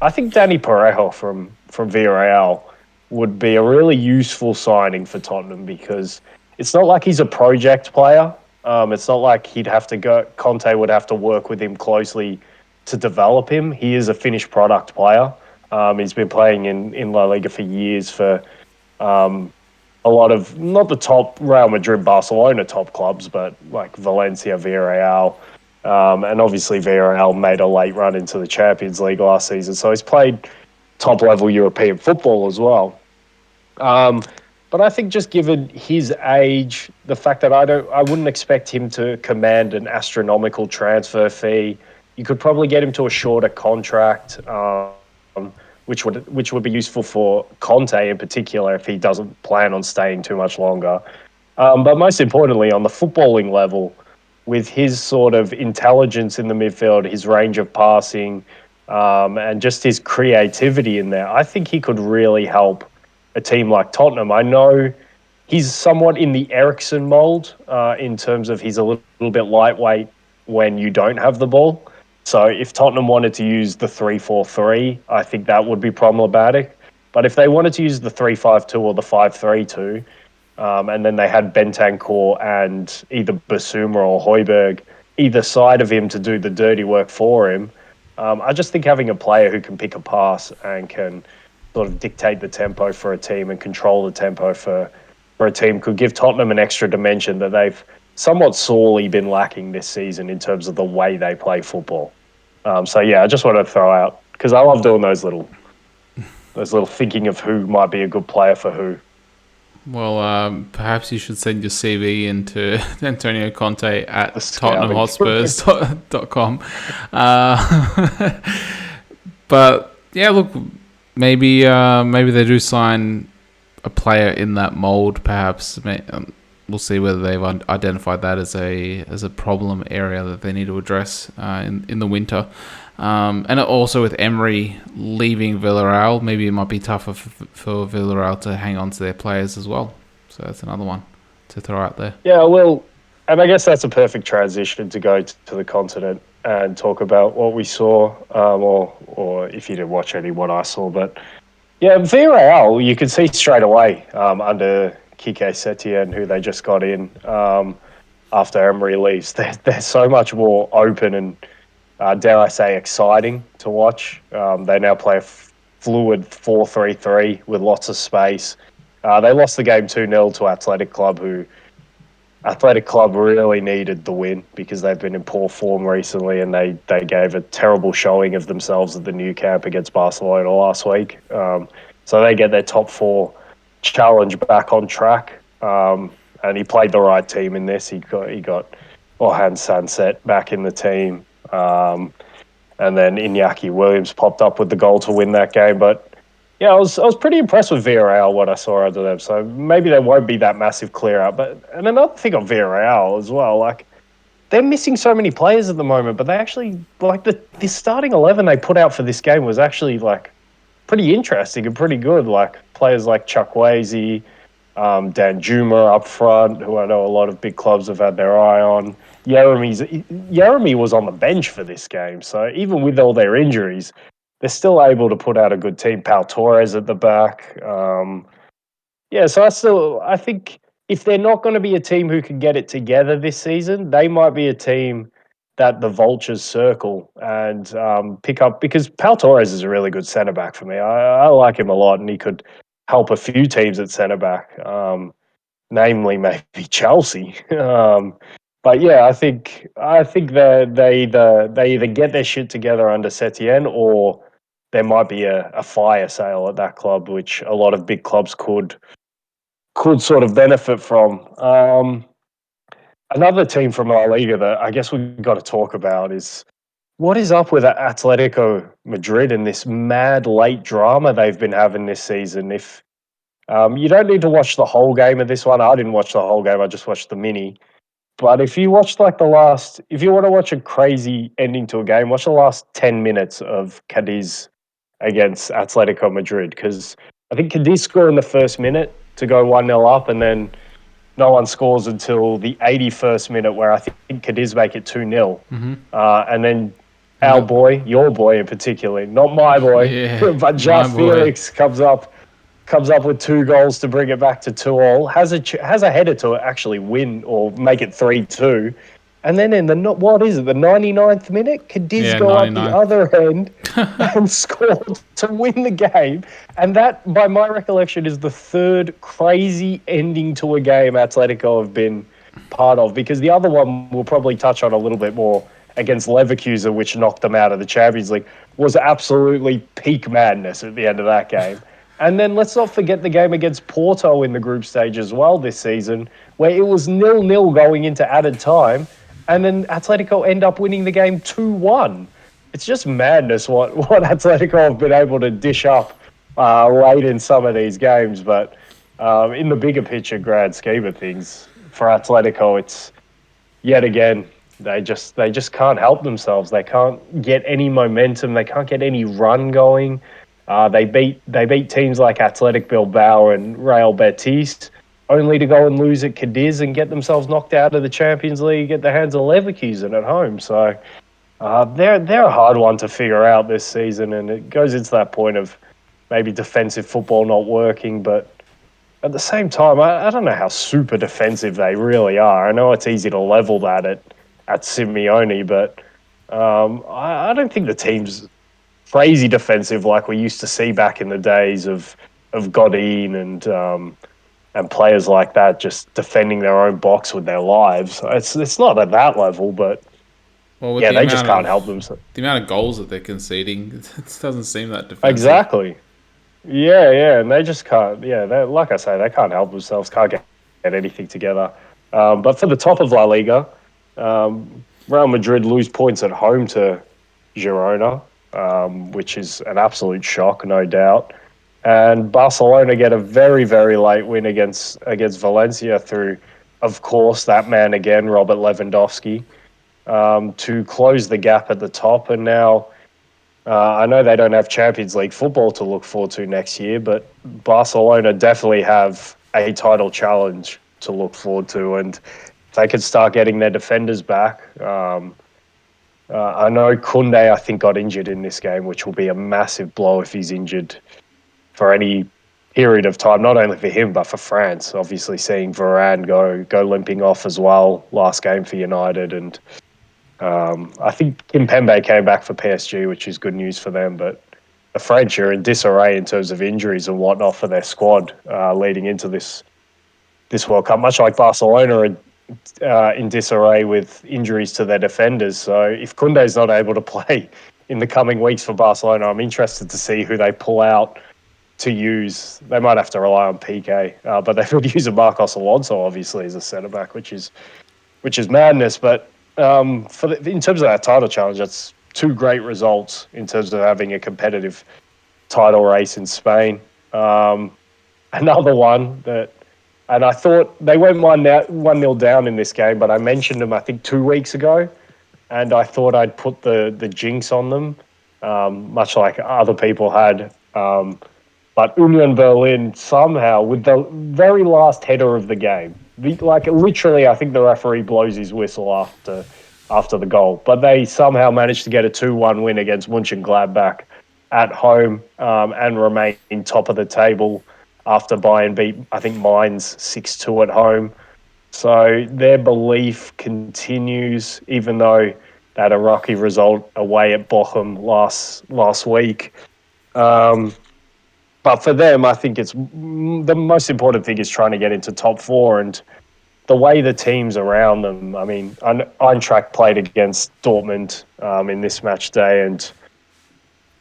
S2: I think Danny Parejo from Villarreal would be a really useful signing for Tottenham because it's not like he's a project player. It's not like Conte would have to work with him closely to develop him. He is a finished product player. He's been playing in La Liga for years for a lot of, not the top Real Madrid, Barcelona top clubs, but like Valencia, Villarreal. And obviously Villarreal made a late run into the Champions League last season. So he's played top-level European football as well. But I think just given his age, the fact that I wouldn't expect him to command an astronomical transfer fee. You could probably get him to a shorter contract, which would be useful for Conte in particular if he doesn't plan on staying too much longer. But most importantly, on the footballing level, with his sort of intelligence in the midfield, his range of passing, and just his creativity in there, I think he could really help a team like Tottenham. I know he's somewhat in the Eriksen mold in terms of he's a little bit lightweight when you don't have the ball. So if Tottenham wanted to use the 3-4-3, I think that would be problematic. But if they wanted to use the 3-5-2 or the 5-3-2, and then they had Bentancur and either Basuma or Højbjerg either side of him to do the dirty work for him, I just think having a player who can pick a pass and can sort of dictate the tempo for a team and control the tempo for a team could give Tottenham an extra dimension that they've somewhat sorely been lacking this season in terms of the way they play football. So yeah, I just want to throw out, because I love doing those little thinking of who might be a good player for who.
S1: Well, perhaps you should send your CV into Antonio Conte at TottenhamHotspurs.com. But yeah, look, maybe they do sign a player in that mold. Perhaps we'll see whether they've identified that as a problem area that they need to address in the winter. And also with Emery leaving Villarreal, maybe it might be tougher for Villarreal to hang on to their players as well. So that's another one to throw out there.
S2: Yeah, well, and I guess that's a perfect transition to go to the continent and talk about what we saw, or if you didn't watch any, what I saw. But yeah, Villarreal, you could see straight away under Kike Setien, who they just got in after Emery leaves. They're so much more open and, dare I say, exciting to watch. They now play a fluid 4-3-3 with lots of space. They lost the game 2-0 to Athletic Club really needed the win because they've been in poor form recently, and they gave a terrible showing of themselves at the new camp against Barcelona last week. So they get their top four challenge back on track. And he played the right team in this. He got Orhan Sanset back in the team. And then Iñaki Williams popped up with the goal to win that game. But yeah, I was pretty impressed with Villarreal, what I saw under them. So maybe there won't be that massive clear out. And another thing on Villarreal as well, like they're missing so many players at the moment, but they actually like the starting 11 they put out for this game was actually like pretty interesting and pretty good. Like players like Chukwueze, Dan Juma up front, who I know a lot of big clubs have had their eye on. Jeremy was on the bench for this game, so even with all their injuries, they're still able to put out a good team. Pau Torres at the back. Yeah, so I think if they're not going to be a team who can get it together this season, they might be a team that the Vultures circle and pick up, because Pau Torres is a really good centre back for me. I like him a lot, and he could help a few teams at centre back, namely maybe Chelsea. But yeah, I think that they either get their shit together under Setien, or there might be a fire sale at that club, which a lot of big clubs could sort of benefit from. Another team from La Liga that I guess we've got to talk about is what is up with Atletico Madrid and this mad late drama they've been having this season. If you don't need to watch the whole game of this one, I didn't watch the whole game. I just watched the mini. But if you watch if you want to watch a crazy ending to a game, watch the last 10 minutes of Cadiz against Atletico Madrid, because I think Cadiz scored in the first minute to go 1-0 up, and then no one scores until the 81st minute, where I think Cadiz make it 2-0. And then our boy, your boy in particular, not my boy,
S1: Yeah,
S2: but Ja Felix comes up with 2 goals to bring it back to 2-2. Has a header to actually win or make it 3-2. And then in the 99th minute, Cadiz go up the other end and score to win the game. And that, by my recollection, is the third crazy ending to a game Atletico have been part of, because the other one we'll probably touch on a little bit more, against Leverkusen, which knocked them out of the Champions League, was absolutely peak madness at the end of that game. And then let's not forget the game against Porto in the group stage as well this season, where it was 0-0 going into added time, and then Atletico end up winning the game 2-1. It's just madness what Atletico have been able to dish up late in some of these games. But in the bigger picture, grand scheme of things, for Atletico, it's yet again they just can't help themselves. They can't get any momentum. They can't get any run going. They beat teams like Athletic Bilbao and Real Betis, only to go and lose at Cadiz and get themselves knocked out of the Champions League at the hands of Leverkusen at home. So they're a hard one to figure out this season, and it goes into that point of maybe defensive football not working. But at the same time, I don't know how super defensive they really are. I know it's easy to level that at Simeone, but I don't think the team's crazy defensive like we used to see back in the days of Godin and players like that, just defending their own box with their lives. It's not at that level, but yeah, they just can't help themselves.
S1: The amount of goals that they're conceding, it doesn't seem that defensive.
S2: Exactly. Yeah, and they just can't. Yeah, like I say, they can't help themselves. Can't get anything together. But for the top of La Liga, Real Madrid lose points at home to Girona. which is an absolute shock, no doubt. And Barcelona get a very, very late win against Valencia through, of course, that man again, Robert Lewandowski, to close the gap at the top. And now I know they don't have Champions League football to look forward to next year, but Barcelona definitely have a title challenge to look forward to. And if they could start getting their defenders back, I know Koundé, I think, got injured in this game, which will be a massive blow if he's injured for any period of time, not only for him, but for France. Obviously, seeing Varane go limping off as well last game for United. And I think Kimpembe came back for PSG, which is good news for them. But the French are in disarray in terms of injuries and whatnot for their squad leading into this World Cup, much like Barcelona are in disarray with injuries to their defenders. So if Koundé's not able to play in the coming weeks for Barcelona, I'm interested to see who they pull out to use. They might have to rely on PK, but they would use a Marcos Alonso, obviously, as a centre-back, which is madness. But in terms of that title challenge, that's two great results in terms of having a competitive title race in Spain. Another one that, and I thought they went 1-0 down in this game, but I mentioned them, I think, 2 weeks ago, and I thought I'd put the jinx on them, much like other people had. But Union Berlin somehow, with the very last header of the game, literally, I think the referee blows his whistle after the goal, but they somehow managed to get a 2-1 win against Mönchengladbach at home and remain top of the table after Bayern beat, I think, Mainz 6-2 at home. So their belief continues, even though they had a rocky result away at Bochum last week. But for them, I think it's the most important thing is trying to get into top four, and the way the teams around them. I mean, Eintracht played against Dortmund in this match day, and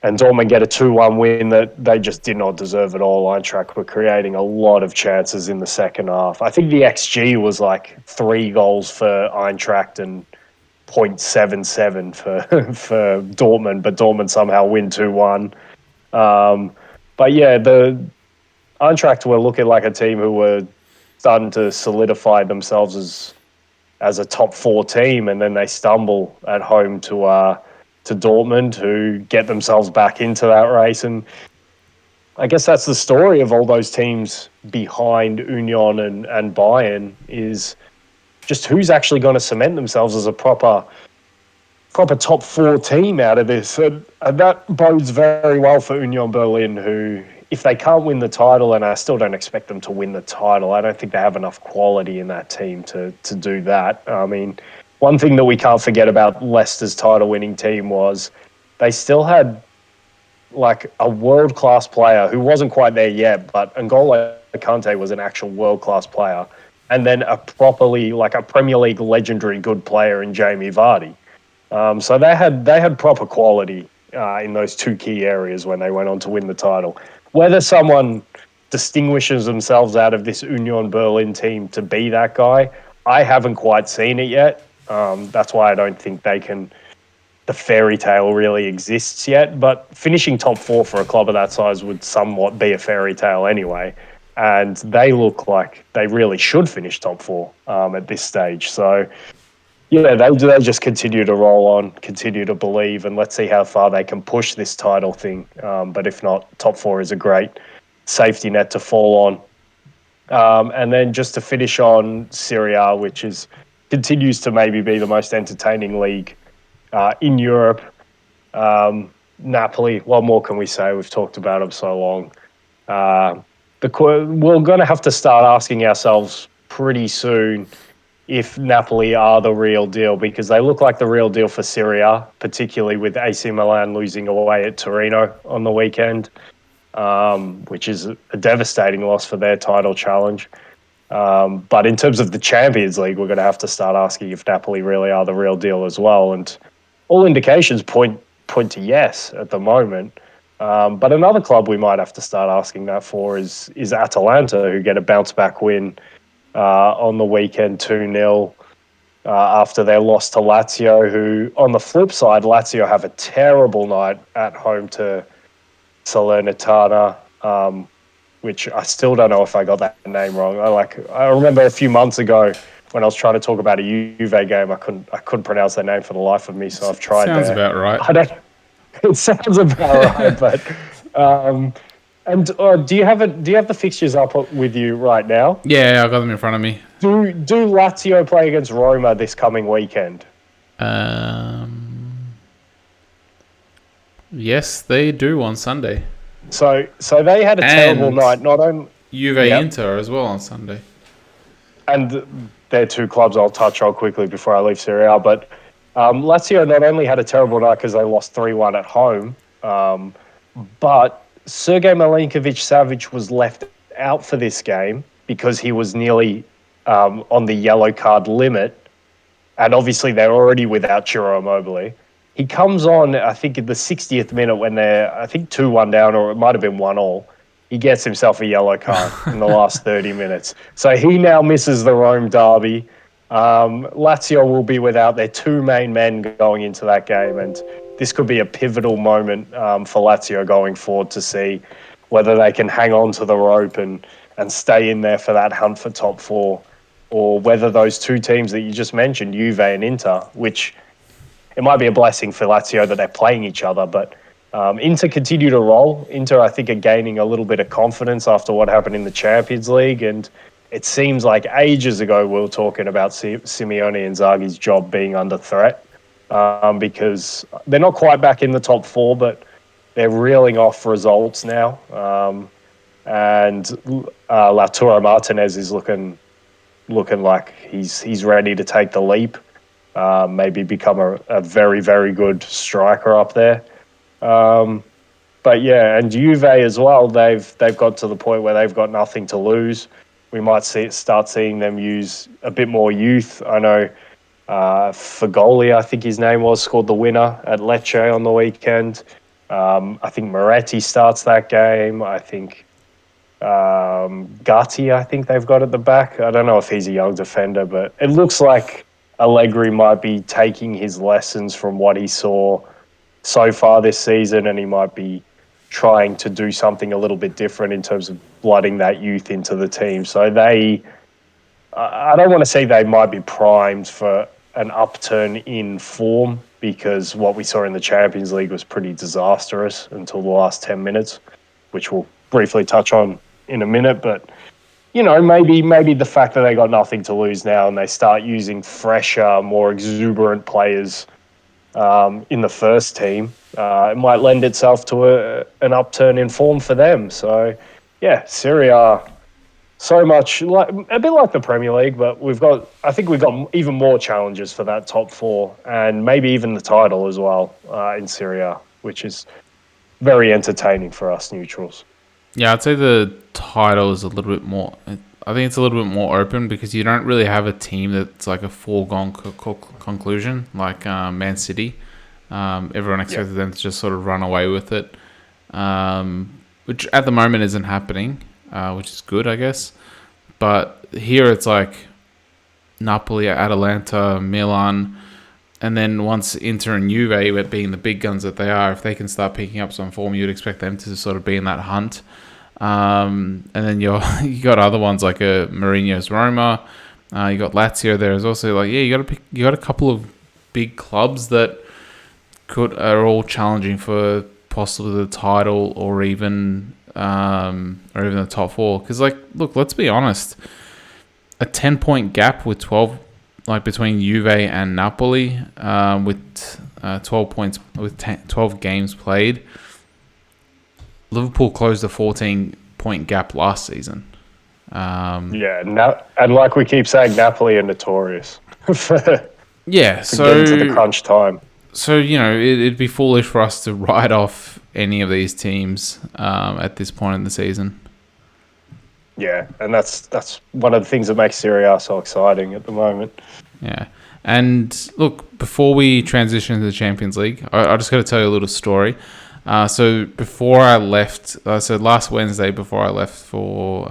S2: Dortmund get a 2-1 win that they just did not deserve at all. Eintracht were creating a lot of chances in the second half. I think the XG was like 3 goals for Eintracht and 0.77 for Dortmund, but Dortmund somehow win 2-1. But yeah, the Eintracht were looking like a team who were starting to solidify themselves as a top 4 team, and then they stumble at home to Dortmund, who get themselves back into that race. And I guess that's the story of all those teams behind Union and Bayern, is just who's actually going to cement themselves as a proper top 4 team out of this. And that bodes very well for Union Berlin, who, if they can't win the title, and I still don't expect them to win the title, I don't think they have enough quality in that team to do that. I mean, one thing that we can't forget about Leicester's title-winning team was they still had like a world-class player who wasn't quite there yet, but N'Golo Kante was an actual world-class player, and then a Premier League legendary good player in Jamie Vardy. So they had proper quality in those 2 key areas when they went on to win the title. Whether someone distinguishes themselves out of this Union Berlin team to be that guy, I haven't quite seen it yet. That's why I don't think the fairy tale really exists yet. But finishing top 4 for a club of that size would somewhat be a fairy tale anyway. And they look like they really should finish top 4 at this stage. So yeah, they just continue to roll on, continue to believe, and let's see how far they can push this title thing. But if not, top 4 is a great safety net to fall on. And then just to finish on Serie A, which continues to maybe be the most entertaining league in Europe. Napoli, what more can we say? We've talked about them so long. We're going to have to start asking ourselves pretty soon if Napoli are the real deal, because they look like the real deal for Serie A, particularly with AC Milan losing away at Torino on the weekend, which is a devastating loss for their title challenge. But in terms of the Champions League, we're going to have to start asking if Napoli really are the real deal as well. And all indications point to yes at the moment. But another club we might have to start asking that for is Atalanta, who get a bounce-back win on the weekend, 2-0. after their loss to Lazio, who, on the flip side, Lazio have a terrible night at home to Salernitana, which I still don't know if I got that name wrong. I remember a few months ago when I was trying to talk about a Juve game, I couldn't pronounce their name for the life of me, so I've tried
S1: Sounds
S2: there.
S1: about right.
S2: I don't. It sounds about right, but and do you have the fixtures up with you right now?
S1: Yeah, I got them in front of me.
S2: Do Lazio play against Roma this coming weekend?
S1: Yes, they do on Sunday.
S2: So they had a terrible night. Not only
S1: Juve Inter as well on Sunday.
S2: And they're two clubs I'll touch on quickly before I leave Serie A. But Lazio not only had a terrible night because they lost 3-1 at home, but Sergej Milinkovic-Savic was left out for this game because he was nearly on the yellow card limit. And obviously they're already without Ciro Immobile. He comes on, I think, in the 60th minute when they're, I think, 2-1 down, or it might have been 1-1. He gets himself a yellow card in the last 30 minutes. So he now misses the Rome derby. Lazio will be without their two main men going into that game. And this could be a pivotal moment for Lazio going forward to see whether they can hang on to the rope and stay in there for that hunt for top four, or whether those two teams that you just mentioned, Juve and Inter, which it might be a blessing for Lazio that they're playing each other, but Inter continue to roll. Inter, I think, are gaining a little bit of confidence after what happened in the Champions League, and it seems like ages ago we were talking about Simeone and Inzaghi's job being under threat because they're not quite back in the top four, but they're reeling off results now. And Lautaro Martinez is looking like he's ready to take the leap, maybe become a very, very good striker up there. But yeah, and Juve as well, they've got to the point where they've got nothing to lose. We might start seeing them use a bit more youth. I know Fagoli, I think his name was, scored the winner at Lecce on the weekend. I think Moretti starts that game. I think Gatti, I think they've got at the back. I don't know if he's a young defender, but it looks like Allegri might be taking his lessons from what he saw so far this season, and he might be trying to do something a little bit different in terms of blooding that youth into the team. So I don't want to say they might be primed for an upturn in form, because what we saw in the Champions League was pretty disastrous until the last 10 minutes, which we'll briefly touch on in a minute. But, you know, maybe the fact that they got nothing to lose now and they start using fresher, more exuberant players in the first team, it might lend itself to an upturn in form for them. So, yeah, Serie A, so much like a bit like the Premier League, but I think we've got even more challenges for that top four, and maybe even the title as well in Serie A, which is very entertaining for us neutrals.
S1: Yeah, I'd say the title is a little bit more. I think it's a little bit more open because you don't really have a team that's like a foregone conclusion, like Man City. Everyone expected them to just sort of run away with it, which at the moment isn't happening, which is good, I guess. But here it's like Napoli, Atalanta, Milan, and then once Inter and Juve, being the big guns that they are, if they can start picking up some form, you'd expect them to sort of be in that hunt. And then you got other ones like Mourinho's Roma. You got Lazio there. Is also like, yeah, you got a couple of big clubs that are all challenging for possibly the title or even the top four. Because like, look, let's be honest, a 10-point gap with 12, like between Juve and Napoli, with 12 points with 12 games played. Liverpool closed a 14-point gap last season.
S2: And like we keep saying, Napoli are notorious for getting to the crunch time.
S1: So, you know, it'd be foolish for us to write off any of these teams at this point in the season.
S2: Yeah, and that's one of the things that makes Serie A so exciting at the moment.
S1: Yeah. And look, before we transition to the Champions League, I just got to tell you a little story. So before I left, so last Wednesday before I left for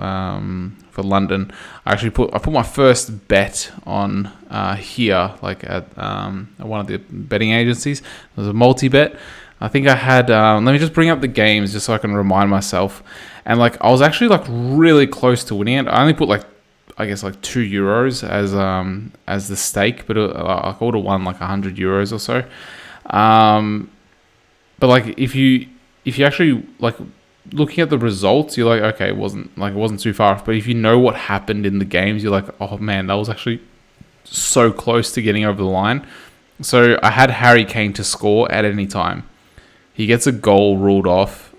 S1: London, I put my first bet on here, like at one of the betting agencies. It was a multi-bet. I think I had. Let me just bring up the games just so I can remind myself. And like I was actually like really close to winning it. I only put like I guess like €2 as the stake, but I would have won like €100 or so. But like if you actually like looking at the results, you're like, okay, it wasn't too far off. But if you know what happened in the games, you're like, oh man, that was actually so close to getting over the line. So I had Harry Kane to score at any time. He gets a goal ruled off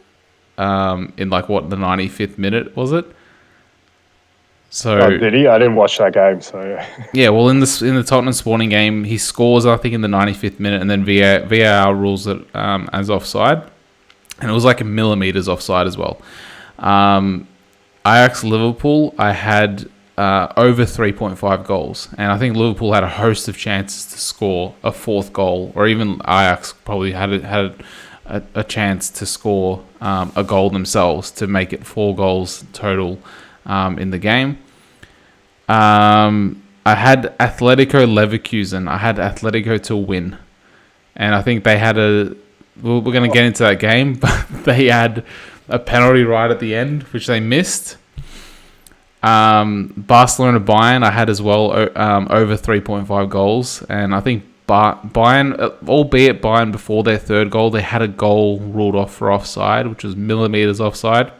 S1: in like the 95th minute was it? So
S2: did he? I didn't watch that game. So
S1: yeah, well in the Tottenham Sporting game, he scores I think in the 95th minute, and then VAR rules it as offside, and it was like a millimeters offside as well. Ajax Liverpool, I had over 3.5 goals, and I think Liverpool had a host of chances to score a fourth goal, or even Ajax probably had a chance to score a goal themselves to make it 4 goals total in the game. I had Atletico Leverkusen. I had Atletico to win, and I think they had we're going to get into that game, but they had a penalty right at the end, which they missed. Barcelona Bayern, I had as well over 3.5 goals, and I think Bayern, albeit Bayern before their third goal, they had a goal ruled off for offside, which was millimeters offside,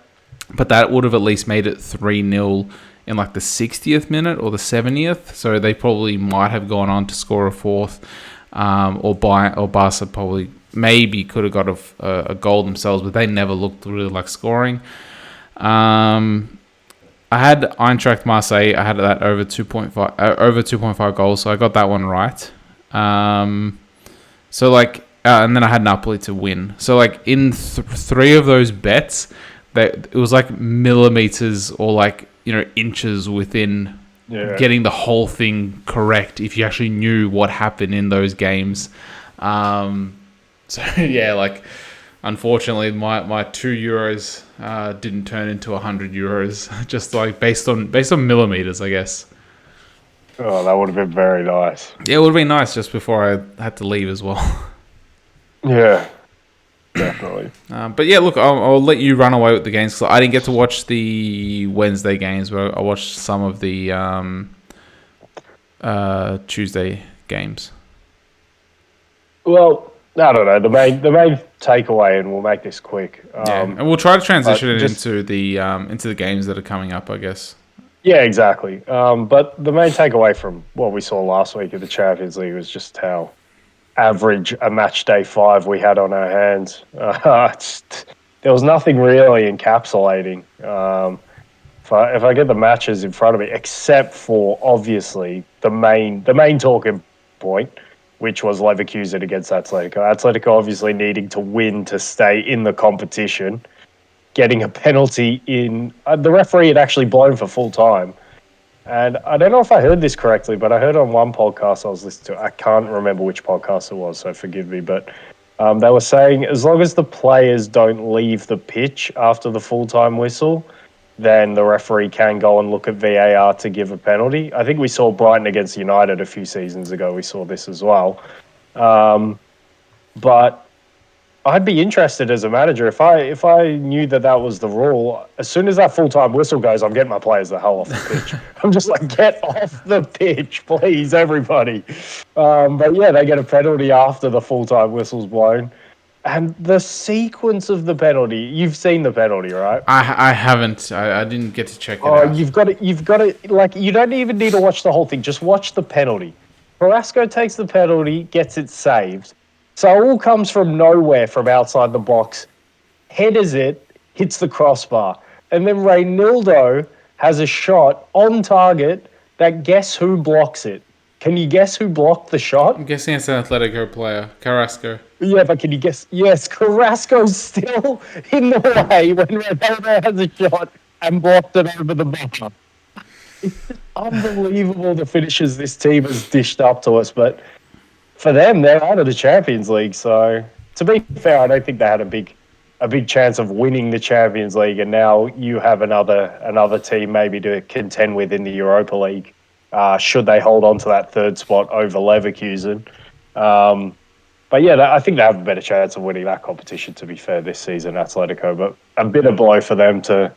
S1: but that would have at least made it 3-0 in like the 60th minute or the 70th, so they probably might have gone on to score a fourth, or Barca probably maybe could have got a goal themselves, but they never looked really like scoring. I had Eintracht Marseille. I had that over 2.5 goals, so I got that one right. So like, and then I had Napoli to win. So like in 3 of those bets, it was like millimeters or like inches within getting the whole thing correct if you actually knew what happened in those games. So yeah, like unfortunately my €2 didn't turn into €100, just like based on millimeters, I guess.
S2: Oh, that would have been very nice.
S1: Yeah, it would have been nice just before I had to leave as well.
S2: Yeah, definitely.
S1: But yeah, look, I'll let you run away with the games, because I didn't get to watch the Wednesday games, but I watched some of the Tuesday games.
S2: Well, I don't know. The main takeaway, and we'll make this quick.
S1: And we'll try to transition it into the games that are coming up, I guess.
S2: Yeah, exactly. But the main takeaway from what we saw last week of the Champions League was just how average a match day 5 we had on our hands. There was nothing really encapsulating. If I get the matches in front of me, except for obviously the main talking point, which was Leverkusen against Atletico. Atletico obviously needing to win to stay in the competition, getting a penalty in. The referee had actually blown for full time. And I don't know if I heard this correctly, but I heard on one podcast I was listening to, I can't remember which podcast it was, so forgive me, but they were saying as long as the players don't leave the pitch after the full-time whistle, then the referee can go and look at VAR to give a penalty. I think we saw Brighton against United a few seasons ago. We saw this as well. But I'd be interested as a manager if I knew that was the rule. As soon as that full-time whistle goes, I'm getting my players the hell off the pitch. I'm just like, get off the pitch, please, everybody. But yeah, they get a penalty after the full-time whistle's blown. And the sequence of the penalty, you've seen the penalty, right?
S1: I haven't. I didn't get to check it
S2: out.
S1: out.
S2: You've got to, like, you don't even need to watch the whole thing. Just watch the penalty. Carrasco takes the penalty, gets it saved. Saul comes from nowhere from outside the box, headers it, hits the crossbar. And then Reynaldo has a shot on target that guess who blocks it? Can you guess who blocked the shot?
S1: I'm guessing it's an Atletico player, Carrasco.
S2: Yeah, but can you guess? Yes, Carrasco's still in the way when Reynaldo has a shot and blocked it over the bar. It's unbelievable the finishes this team has dished up to us, but for them, they're out of the Champions League. So, to be fair, I don't think they had a big a big chance of winning the Champions League, and now you have another team maybe to contend with in the Europa League. Should they hold on to that third spot over Leverkusen? But yeah, I think they have a better chance of winning that competition, to be fair, this season, Atletico. But a bit of blow for them to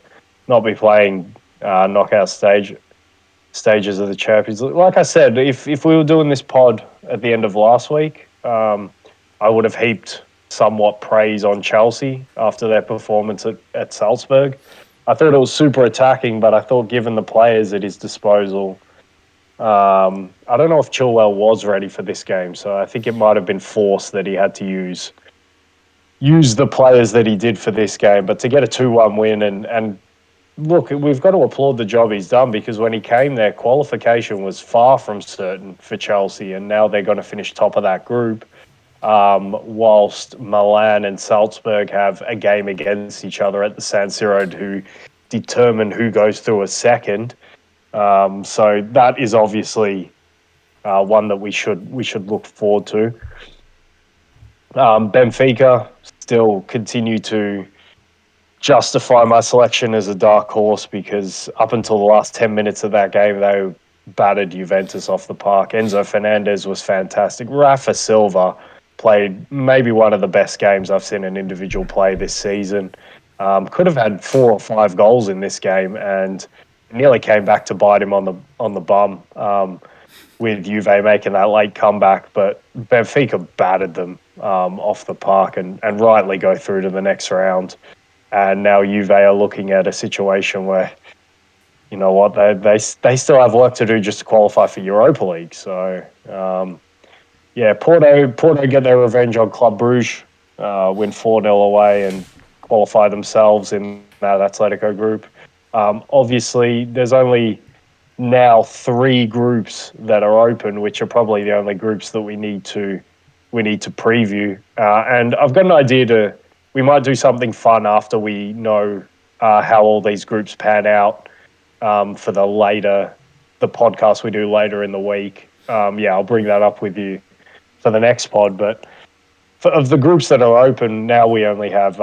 S2: not be playing knockout stages of the Champions League. Like I said, if we were doing this pod at the end of last week, I would have heaped somewhat praise on Chelsea after their performance at Salzburg. I thought it was super attacking, but I thought given the players at his disposal, I don't know if Chilwell was ready for this game, so I think it might have been forced that he had to use the players that he did for this game. But to get a 2-1 win and look, we've got to applaud the job he's done, because when he came there, qualification was far from certain for Chelsea, and now they're going to finish top of that group, whilst Milan and Salzburg have a game against each other at the San Siro to determine who goes through a second. So that is obviously one that we should look forward to. Benfica still continue to justify my selection as a dark horse, because up until the last 10 minutes of that game, they battered Juventus off the park. Enzo Fernandez was fantastic. Rafa Silva played maybe one of the best games I've seen an individual play this season. Could have had 4 or 5 goals in this game, and nearly came back to bite him on the bum, with Juve making that late comeback. But Benfica battered them off the park and rightly go through to the next round. And now Juve are looking at a situation where, you know what, they still have work to do just to qualify for Europa League. So, Porto get their revenge on Club Brugge, win 4-0 away and qualify themselves in that Atletico group. Obviously, there's only now 3 groups that are open, which are probably the only groups that we need to preview. And I've got an idea we might do something fun after we know how all these groups pan out for the podcast we do later in the week. I'll bring that up with you for the next pod. But of the groups that are open now, we only have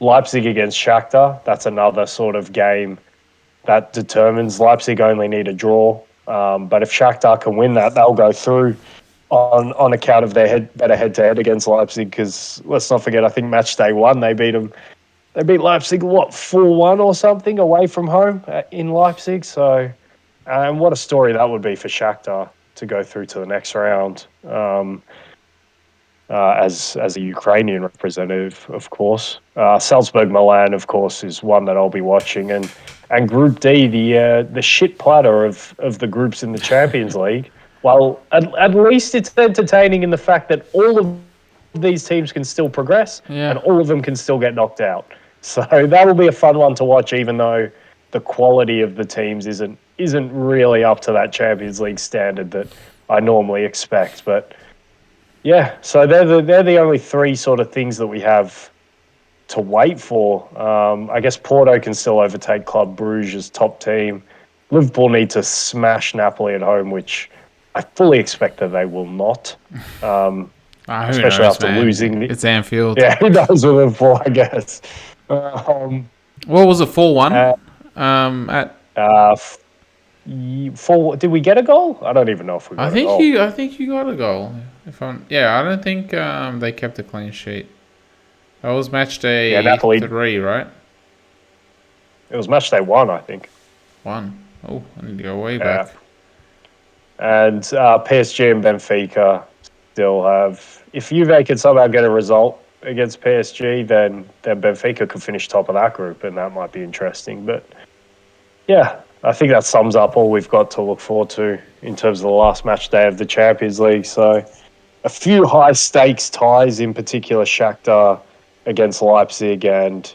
S2: Leipzig against Shakhtar. That's another sort of game that determines. Leipzig only need a draw, but if Shakhtar can win that, they'll go through on account of their better head-to-head against Leipzig. Because let's not forget, I think match day 1 they beat Leipzig 4-1 or something away from home in Leipzig. So, and what a story that would be for Shakhtar to go through to the next round. As a Ukrainian representative, of course. Salzburg Milan, of course, is one that I'll be watching, and Group D, the shit platter of the groups in the Champions League. Well, at least it's entertaining in the fact that all of these teams can still progress, and all of them can still get knocked out. So that will be a fun one to watch, even though the quality of the teams isn't really up to that Champions League standard that I normally expect, but. Yeah, so they're the only 3 sort of things that we have to wait for. I guess Porto can still overtake Club Brugge as top team. Liverpool need to smash Napoli at home, which I fully expect that they will not. Especially after losing.
S1: It's Anfield.
S2: Yeah, who knows with Liverpool, I guess.
S1: What was it, 4-1?
S2: Did we get a goal? I don't even know if we got a goal.
S1: I think you got a goal. I don't think they kept a clean sheet. That was match day 3, right?
S2: It was match day 1, I think.
S1: 1. Oh, I need to go way back.
S2: And PSG and Benfica still have. If Juve can somehow get a result against PSG, then Benfica could finish top of that group, and that might be interesting. But yeah, I think that sums up all we've got to look forward to in terms of the last match day of the Champions League. So a few high-stakes ties, in particular Shakhtar against Leipzig and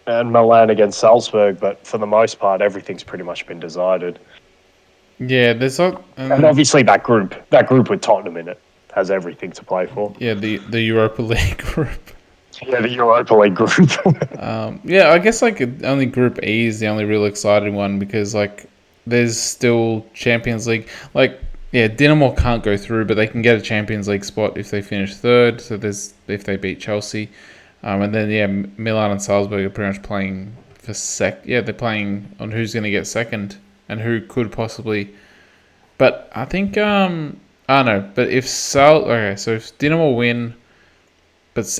S2: Milan against Salzburg. But for the most part, everything's pretty much been decided.
S1: Yeah, there's not...
S2: and obviously that group with Tottenham in it has everything to play for.
S1: Yeah, the Europa League group.
S2: Yeah, the Europa League group.
S1: I guess only Group E is the only real exciting one, because there's still Champions League. Yeah, Dinamo can't go through, but they can get a Champions League spot if they finish third. So if they beat Chelsea, and then Milan and Salzburg are pretty much playing for Yeah, they're playing on who's going to get second and who could possibly. But I think I don't know. But if so if Dinamo win,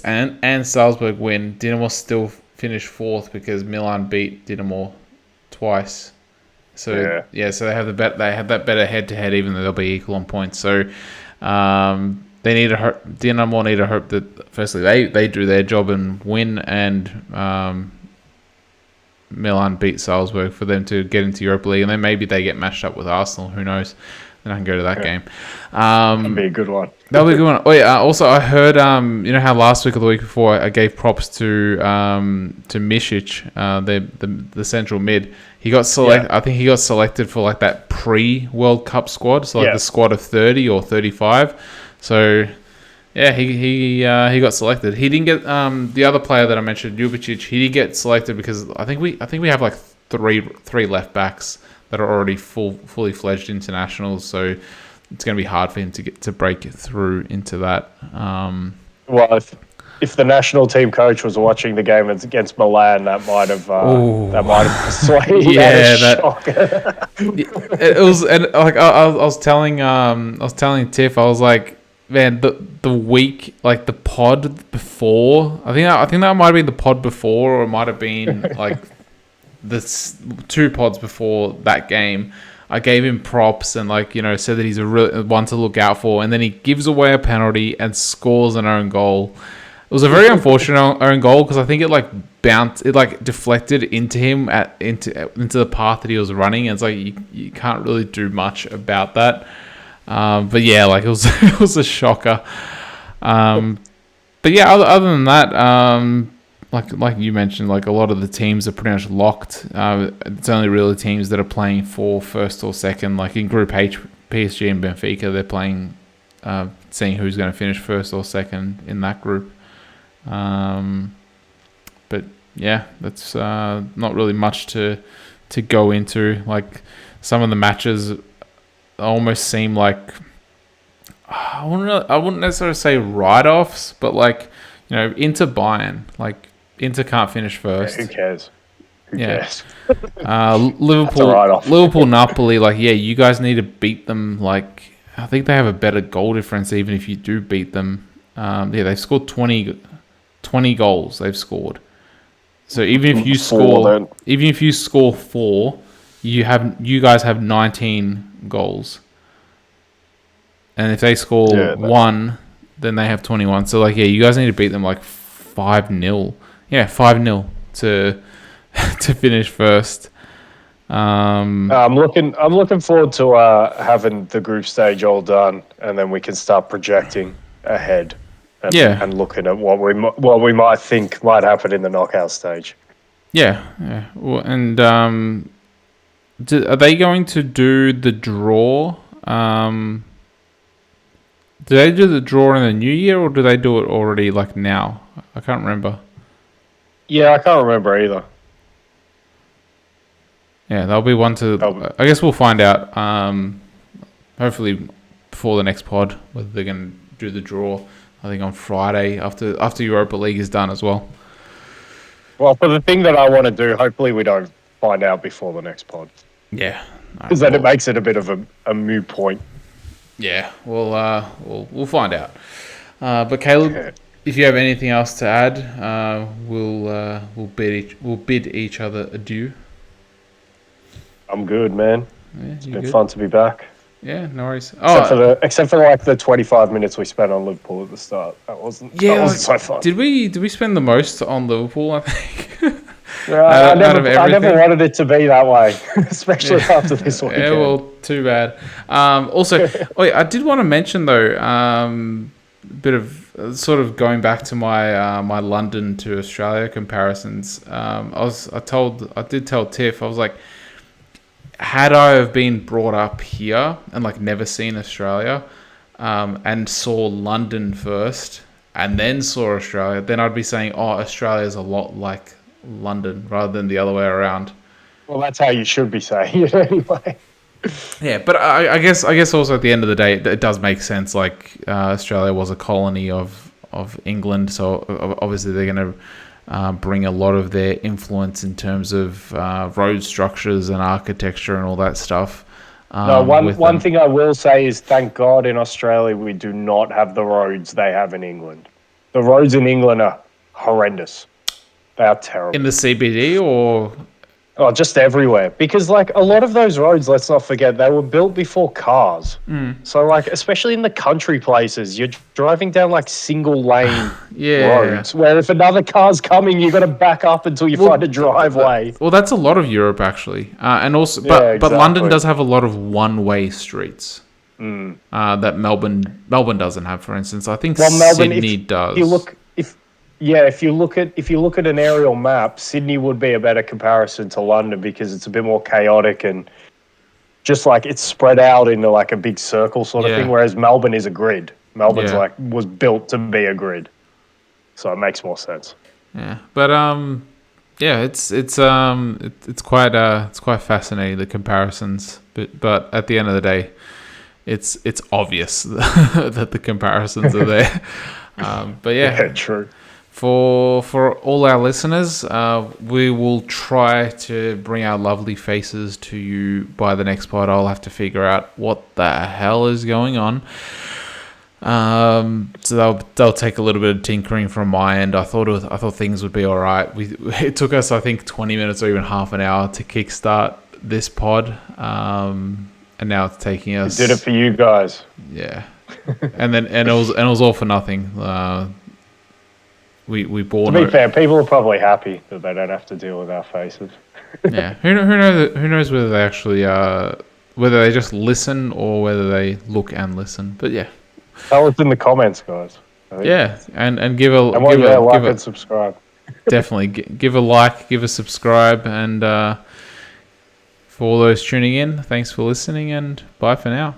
S1: and Salzburg win, Dinamo still finish fourth because Milan beat Dinamo twice. So so they have that better head to head, even though they'll be equal on points. So they need to Dinamo need to hope that firstly they do their job and win, and Milan beat Salzburg for them to get into Europa League, and then maybe they get matched up with Arsenal. Who knows? Then I can go to that game.
S2: That'd be a good one.
S1: That'll be a good one. Oh yeah. Also, I heard you know how last week or the week before I gave props to Misic, the central mid. He got selected. Yeah. I think he got selected for like that pre-World Cup squad, so like the squad of 30 or 35. So yeah, he got selected. He didn't get the other player that I mentioned, Ljubicic. He didn't get selected because I think we have like three left backs that are already fully fledged internationals. So it's going to be hard for him to break through into that.
S2: Well, if the national team coach was watching the game against Milan, that might have persuaded.
S1: It was, and like I was telling Tiff, I was like, man, the week, like the pod before, I think that might have been the pod before, or it might have been like the 2 pods before that game. I gave him props and said that he's a real one to look out for, and then he gives away a penalty and scores an own goal. It was a very unfortunate own goal because I think it deflected into him into the path that he was running, and it's like you can't really do much about that. But yeah, like it was a shocker. But yeah, other than that, like you mentioned, like a lot of the teams are pretty much locked. It's only really teams that are playing for first or second. Like in Group H, PSG and Benfica, they're playing, seeing who's going to finish first or second in that group. But yeah, that's not really much to go into. Like some of the matches almost seem like I wouldn't necessarily say write-offs, but like Inter Bayern, like Inter can't finish first.
S2: Who cares? Who cares?
S1: Liverpool Napoli, like you guys need to beat them. Like I think they have a better goal difference even if you do beat them. They've scored 20 goals. They've scored. So even if you score 4, you guys have 19 goals. And if they score 1, then they have 21. So you guys need to beat them like 5-0. Yeah, 5-0 to finish first.
S2: I'm looking forward to having the group stage all done, and then we can start projecting ahead. And looking at what we might think might happen in the knockout stage.
S1: Yeah. Well, and are they going to do the draw? Do they do the draw in the new year, or do they do it already like now? I can't remember.
S2: Yeah, I can't remember either.
S1: Yeah, there'll be one to. I guess we'll find out. Hopefully before the next pod whether they're going to do the draw. I think on Friday after Europa League is done as well.
S2: Well, for the thing that I want to do, hopefully we don't find out before the next pod.
S1: Yeah,
S2: because then it makes it a bit of a moot point.
S1: Yeah, we'll find out. But Caleb, if you have anything else to add, we'll bid each other adieu.
S2: I'm good, man.
S1: Yeah,
S2: it's been fun to be back.
S1: Yeah, no worries.
S2: Except for like the 25 minutes we spent on Liverpool at the start. That wasn't so fun.
S1: Did we spend the most on Liverpool, I think?
S2: I never wanted it to be that way, especially after this weekend.
S1: Yeah, well, too bad. Also, I did want to mention though, a bit of sort of going back to my my London to Australia comparisons. I did tell Tiff, I was like, had I have been brought up here and like never seen Australia, and saw London first and then saw Australia, then I'd be saying, Australia is a lot like London rather than the other way around.
S2: Well, that's how you should be saying it anyway.
S1: Yeah, but I guess also at the end of the day, it does make sense. Like Australia was a colony of England, so obviously they're going to bring a lot of their influence in terms of road structures and architecture and all that stuff.
S2: No, one thing I will say is thank God in Australia we do not have the roads they have in England. The roads in England are horrendous. They are terrible.
S1: In the CBD or...
S2: Oh, just everywhere. Because, like, a lot of those roads, let's not forget, they were built before cars. So, like, especially in the country places, you're driving down, like, single-lane roads, where if another car's coming, you've got to back up until you find a driveway.
S1: Well, that's a lot of Europe, actually. And also, but London does have a lot of one-way streets that Melbourne doesn't have, for instance. I think Sydney does.
S2: If you look at an aerial map, Sydney would be a better comparison to London because it's a bit more chaotic and just like it's spread out into like a big circle sort of thing. Whereas Melbourne is a grid. Melbourne's was built to be a grid, so it makes more sense.
S1: Yeah, but it's quite fascinating, the comparisons. But at the end of the day, it's obvious that the comparisons are there. But yeah,
S2: true.
S1: For all our listeners, we will try to bring our lovely faces to you by the next pod. I'll have to figure out what the hell is going on. So they'll take a little bit of tinkering from my end. I thought things would be all right. It took us, I think, 20 minutes or even half an hour to kickstart this pod, and now it's taking us.
S2: We did it for you guys.
S1: Yeah, and it was all for nothing. We bought.
S2: To be fair, people are probably happy that they don't have to deal with our faces.
S1: Yeah, who knows whether they actually whether they just listen or whether they look and listen. But yeah,
S2: tell us in the comments, guys.
S1: Yeah, and give
S2: and subscribe.
S1: Definitely give a like, give a subscribe, and for all those tuning in, thanks for listening, and bye for now.